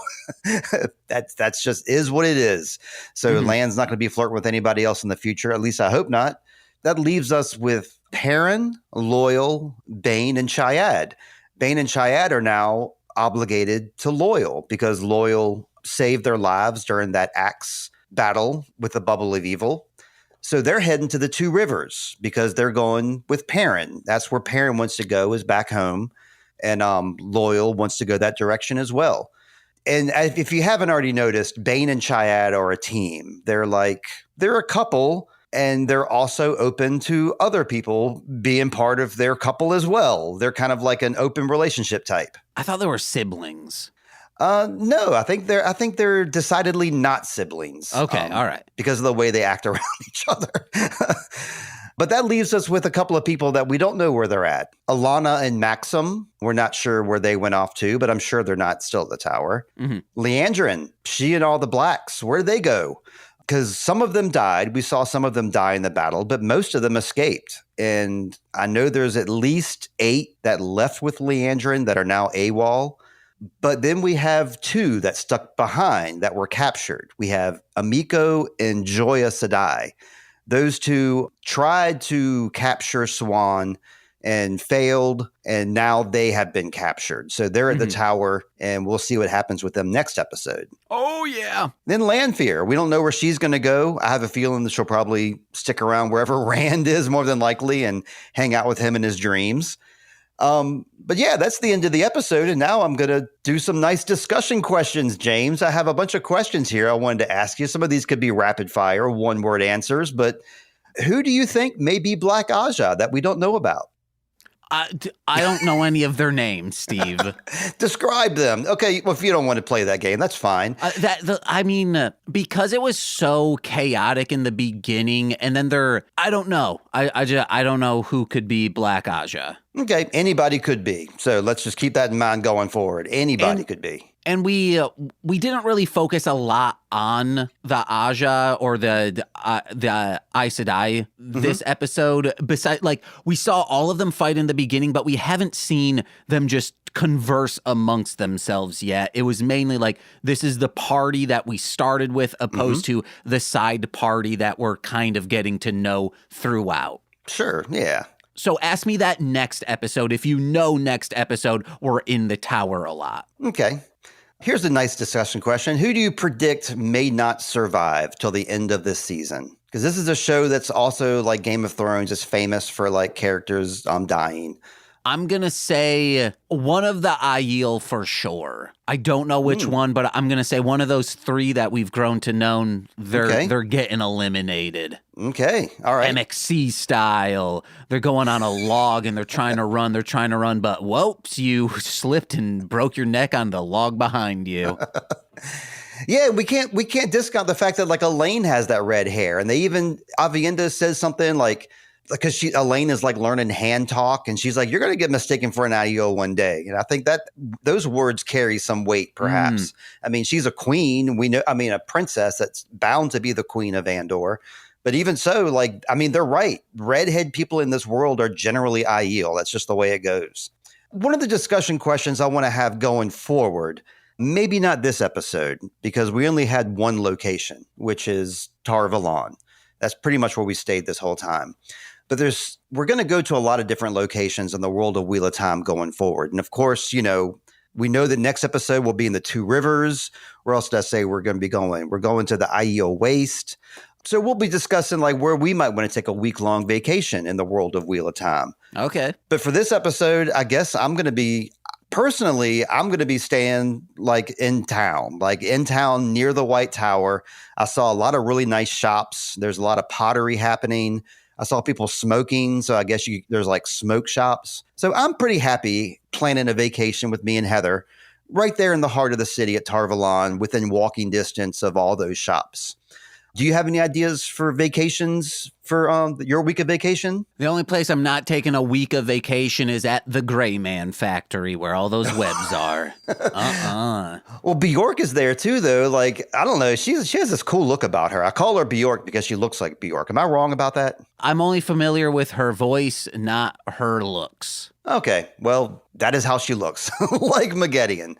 Speaker 1: that's just is what it is. So Lan's not going to be flirting with anybody else in the future. At least I hope not. That leaves us with Perrin, Loyal, Bane, and Chayad. Bane and Chayad are now obligated to Loyal because Loyal saved their lives during that axe battle with the Bubble of Evil. So they're heading to the Two Rivers because they're going with Perrin. That's where Perrin wants to go, is back home. And Loyal wants to go that direction as well. And if you haven't already noticed, Bane and Chayad are a team. They're a couple, and they're also open to other people being part of their couple as well. They're kind of like an open relationship type.
Speaker 2: I thought they were siblings.
Speaker 1: No, I think they're decidedly not siblings.
Speaker 2: Okay, all right.
Speaker 1: Because of the way they act around each other. But that leaves us with a couple of people that we don't know where they're at. Alana and Maxim, we're not sure where they went off to, but I'm sure they're not still at the tower. Leandrin, she and all the blacks, where'd they go? Because some of them died. We saw some of them die in the battle, but most of them escaped. And I know there's at least 8 that left with Leandrin that are now AWOL. But then we have 2 that stuck behind that were captured. We have Amiko and Joya Sadai. Those 2 tried to capture Swan and failed, and now they have been captured. So they're at the tower, and we'll see what happens with them next episode.
Speaker 2: Oh, yeah.
Speaker 1: Then Lanfear. We don't know where she's going to go. I have a feeling that she'll probably stick around wherever Rand is, more than likely, and hang out with him in his dreams. But yeah, that's the end of the episode. And now I'm going to do some nice discussion questions, James. I have a bunch of questions here I wanted to ask you. Some of these could be rapid fire, one-word answers, but who do you think may be Black Aja that we don't know about?
Speaker 2: I don't know any of their names, Steve.
Speaker 1: Describe them. Okay, well, if you don't want to play that game, that's fine.
Speaker 2: Because it was so chaotic in the beginning, and then I don't know. I don't know who could be Black Aja.
Speaker 1: Okay, anybody could be. So let's just keep that in mind going forward. Anybody could be.
Speaker 2: And we didn't really focus a lot on the Aja or the Aes Sedai this episode. Besides, we saw all of them fight in the beginning, but we haven't seen them just converse amongst themselves yet. It was mainly this is the party that we started with, opposed to the side party that we're kind of getting to know throughout.
Speaker 1: Sure, yeah.
Speaker 2: So ask me that next episode if you know next episode we're in the tower a lot.
Speaker 1: Okay. Here's a nice discussion question. Who do you predict may not survive till the end of this season? Because this is a show that's also like Game of Thrones is famous for like characters dying.
Speaker 2: I'm going to say one of the Aiel for sure. I don't know which one, but I'm going to say one of those three that we've grown to know, they're getting eliminated.
Speaker 1: Okay, all right.
Speaker 2: MXC style. They're going on a log and they're trying to run, but whoops, you slipped and broke your neck on the log behind you.
Speaker 1: Yeah, we can't discount the fact that like Elaine has that red hair, and they even Avienda says something like because Elaine is like learning hand talk, and she's like, "You're going to get mistaken for an Aiel one day." And I think that those words carry some weight, perhaps. I mean, she's a queen. We know, I mean, a princess that's bound to be the queen of Andor. But even so, like, I mean, they're right. Redhead people in this world are generally Aiel. That's just the way it goes. One of the discussion questions I want to have going forward, maybe not this episode, because we only had one location, which is Tar Valon. That's pretty much where we stayed this whole time. But we're going to go to a lot of different locations in the world of Wheel of Time going forward. And of course, you know, we know the next episode will be in the Two Rivers. Where else did I say we're going to be going? We're going to the Aiel Waste. So we'll be discussing like where we might want to take a week-long vacation in the world of Wheel of Time.
Speaker 2: Okay.
Speaker 1: But for this episode, I guess I'm going to be staying like in town near the White Tower. I saw a lot of really nice shops. There's a lot of pottery happening. I saw people smoking. So I guess there's like smoke shops. So I'm pretty happy planning a vacation with me and Heather right there in the heart of the city at Tar Valon, within walking distance of all those shops. Do you have any ideas for vacations for your week of vacation?
Speaker 2: The only place I'm not taking a week of vacation is at the Gray Man factory where all those webs are.
Speaker 1: Well, Bjork is there too, though. Like, I don't know. She has this cool look about her. I call her Bjork because she looks like Bjork. Am I wrong about that?
Speaker 2: I'm only familiar with her voice, not her looks.
Speaker 1: Okay, well, that is how she looks, like Maggedian.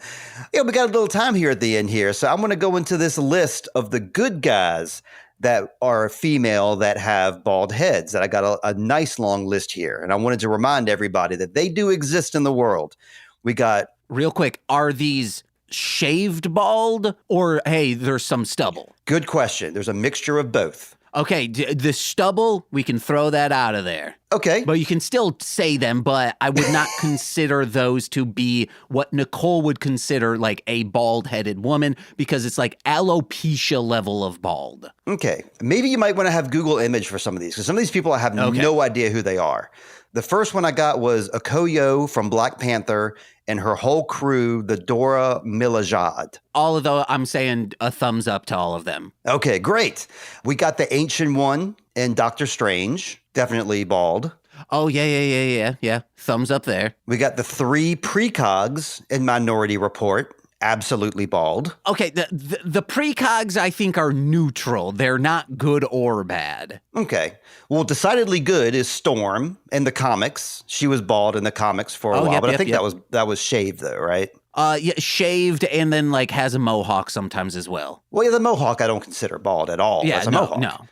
Speaker 1: Yeah, we got a little time here at the end here, so I'm going to go into this list of the good guys that are female that have bald heads. That I got a nice long list here, and I wanted to remind everybody that they do exist in the world. We got...
Speaker 2: Real quick, are these shaved bald, or, hey, there's some stubble?
Speaker 1: Good question. There's a mixture of both.
Speaker 2: Okay, the stubble, we can throw that out of there.
Speaker 1: Okay.
Speaker 2: But you can still say them, but I would not consider those to be what Nicole would consider like a bald-headed woman, because it's like alopecia level of bald.
Speaker 1: Okay. Maybe you might want to have Google image for some of these, because some of these people I have no idea who they are. The first one I got was Okoye from Black Panther and her whole crew, the Dora Milaje.
Speaker 2: All of those, I'm saying a thumbs up to all of them.
Speaker 1: Okay, great. We got the Ancient One in Doctor Strange, definitely bald.
Speaker 2: Oh, yeah. Thumbs up there.
Speaker 1: We got the 3 precogs in Minority Report, absolutely bald.
Speaker 2: Okay, the precogs I think are neutral. They're not good or bad.
Speaker 1: Okay. Well, decidedly good is Storm in the comics. She was bald in the comics for a while, but I think that was shaved though, right?
Speaker 2: Yeah, shaved and then like has a mohawk sometimes as well.
Speaker 1: Well, yeah, the mohawk I don't consider bald at all.
Speaker 2: Yeah,
Speaker 1: as a mohawk.
Speaker 2: No.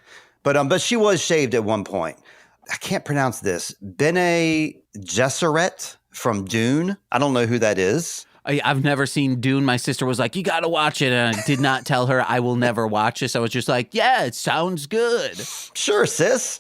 Speaker 1: But she was shaved at one point. I can't pronounce this. Bene Gesserit from Dune. I don't know who that is.
Speaker 2: I've never seen Dune. My sister was like, you got to watch it. And I did not tell her I will never watch this. I was just like, yeah, it sounds good.
Speaker 1: Sure, sis.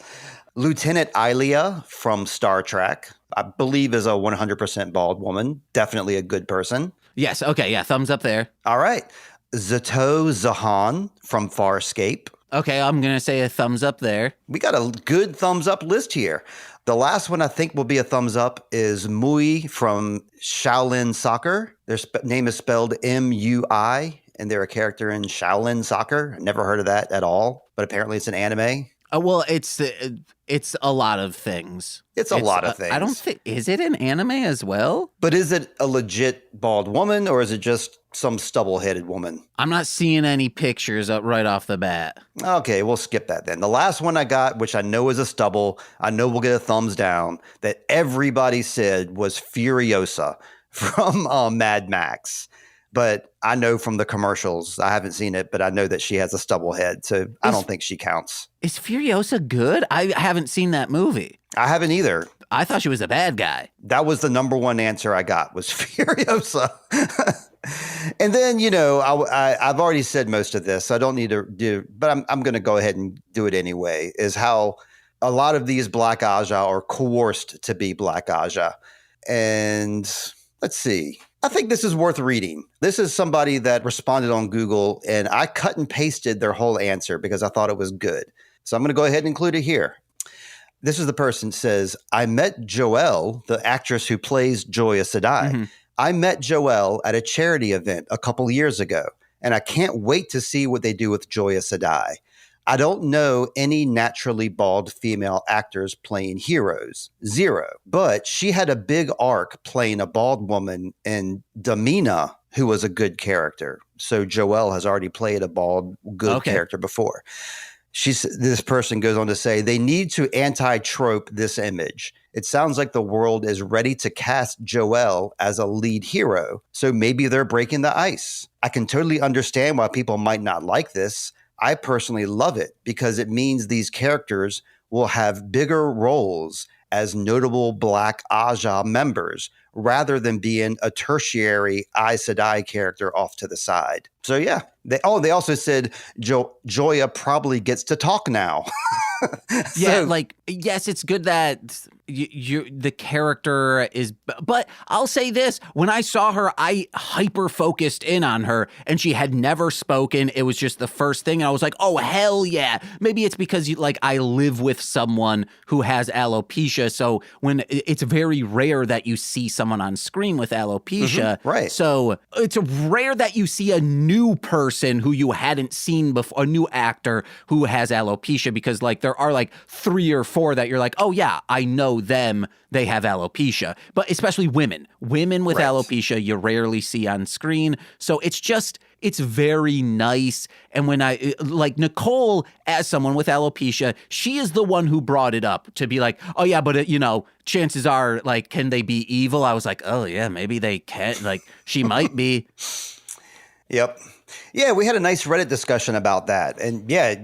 Speaker 1: Lieutenant Ilia from Star Trek, I believe is a 100% bald woman. Definitely a good person.
Speaker 2: Yes. Okay. Yeah. Thumbs up there.
Speaker 1: All right. Zato Zahan from Farscape.
Speaker 2: Okay. I'm going to say a thumbs up there.
Speaker 1: We got a good thumbs up list here. The last one I think will be a thumbs up is Mui from Shaolin Soccer. Their name is spelled M-U-I, and they're a character in Shaolin Soccer. Never heard of that at all, but apparently it's an anime.
Speaker 2: Well, it's a lot of things.
Speaker 1: It's a lot of things.
Speaker 2: I don't think, is it an anime as well?
Speaker 1: But is it a legit bald woman, or is it just some stubble-headed woman?
Speaker 2: I'm not seeing any pictures right off the bat.
Speaker 1: Okay, we'll skip that then. The last one I got, which I know is a stubble, I know we'll get a thumbs down, that everybody said was Furiosa from Mad Max. But I know from the commercials, I haven't seen it, but I know that she has a stubble head, so I don't think she counts.
Speaker 2: Is Furiosa good? I haven't seen that movie.
Speaker 1: I haven't either.
Speaker 2: I thought she was a bad guy.
Speaker 1: That was the number one answer I got, was Furiosa. And then, I've already said most of this, so I don't need to do, but I'm going to go ahead and do it anyway, is how a lot of these Black Aja are coerced to be Black Aja. And let's see. I think this is worth reading. This is somebody that responded on Google, and I cut and pasted their whole answer because I thought it was good. So I'm going to go ahead and include it here. This is the person says, I met Joelle, the actress who plays Joya Sadai. Mm-hmm. I met Joelle at a charity event a couple years ago, and I can't wait to see what they do with Joya Sadai. I don't know any naturally bald female actors playing heroes. Zero. But she had a big arc playing a bald woman in Damina, who was a good character. So Joelle has already played a bald, good character before. This person goes on to say, they need to anti-trope this image. It sounds like the world is ready to cast Joelle as a lead hero, so maybe they're breaking the ice. I can totally understand why people might not like this. I personally love it because it means these characters will have bigger roles as notable Black Aja members rather than being a tertiary Aes Sedai character off to the side. So yeah, they also said Joya probably gets to talk now.
Speaker 2: Yes, it's good that the character is, but I'll say this, when I saw her, I hyper focused in on her and she had never spoken. It was just the first thing. And I was like, oh, hell yeah. Maybe it's because I live with someone who has alopecia. So when it's very rare that you see someone on screen with alopecia.
Speaker 1: Mm-hmm, right.
Speaker 2: So it's rare that you see a new person who you hadn't seen before, a new actor who has alopecia, because there are 3 or 4 that you're like, oh yeah, I know them, they have alopecia. But especially women with alopecia, you rarely see on screen. So it's very nice. And when Nicole, as someone with alopecia, she is the one who brought it up to be like, oh yeah, but chances are, can they be evil? I was like, oh yeah, maybe they can. She might be.
Speaker 1: Yep. Yeah, we had a nice Reddit discussion about that. And yeah,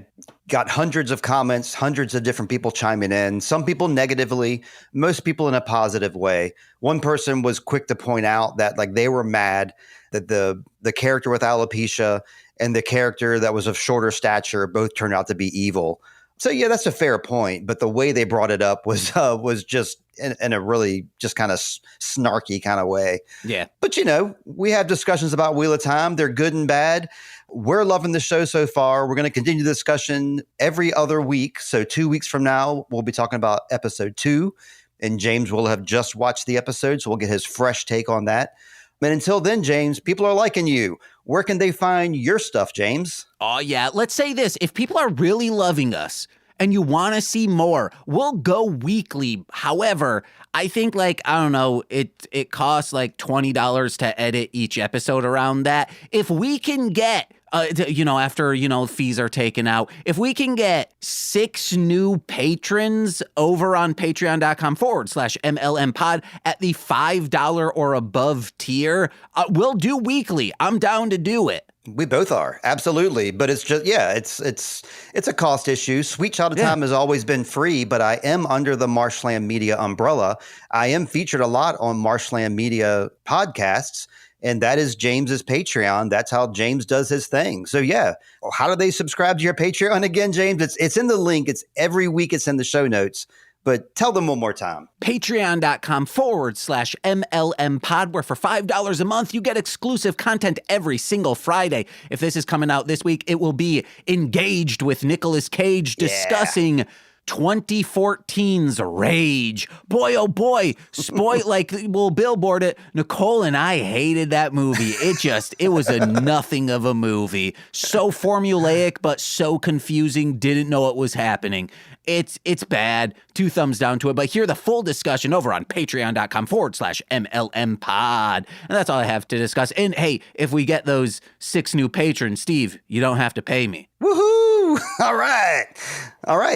Speaker 1: got hundreds of comments, hundreds of different people chiming in, some people negatively, most people in a positive way. One person was quick to point out that they were mad that the character with alopecia and the character that was of shorter stature both turned out to be evil. So yeah, that's a fair point. But the way they brought it up was just in a really just kind of snarky kind of way.
Speaker 2: Yeah.
Speaker 1: But we have discussions about Wheel of Time. They're good and bad. We're loving the show so far. We're going to continue the discussion every other week. So 2 weeks from now, we'll be talking about episode 2. And James will have just watched the episode, so we'll get his fresh take on that. And until then, James, people are liking you. Where can they find your stuff, James?
Speaker 2: Oh, yeah. Let's say this. If people are really loving us and you want to see more, we'll go weekly. However, I think I don't know, it costs $20 to edit each episode around that. If we can get after, fees are taken out, if we can get 6 new patrons over on patreon.com/MLM pod at the $5 or above tier, we'll do weekly. I'm down to do it.
Speaker 1: We both are. Absolutely. But it's just, it's a cost issue. Sweet Child of Time has always been free, but I am under the Marshland Media umbrella. I am featured a lot on Marshland Media podcasts. And that is James's Patreon. That's how James does his thing. So yeah, how do they subscribe to your Patreon again, James? It's in the link. It's every week. It's in the show notes. But tell them one more time.
Speaker 2: Patreon.com/MLM pod, where for $5 a month, you get exclusive content every single Friday. If this is coming out this week, it will be Engaged with Nicolas Cage discussing 2014's Rage. Boy, oh boy, we'll billboard it. Nicole and I hated that movie. It was a nothing of a movie. So formulaic, but so confusing. Didn't know what was happening. It's bad. 2 thumbs down to it. But hear the full discussion over on patreon.com/MLM pod. And that's all I have to discuss. And hey, if we get those 6 new patrons, Steve, you don't have to pay me.
Speaker 1: Woohoo! All right.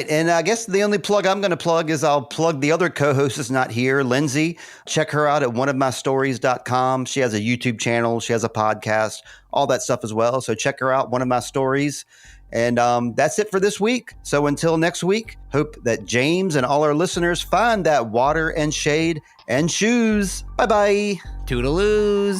Speaker 1: And I guess the only plug I'm going to plug is I'll plug the other co-host is not here, Lindsey. Check her out at oneofmystories.com. She has a YouTube channel. She has a podcast, all that stuff as well. So check her out, One of My Stories. And that's it for this week. So until next week, hope that James and all our listeners find that water and shade and shoes. Bye-bye.
Speaker 2: Toodaloos.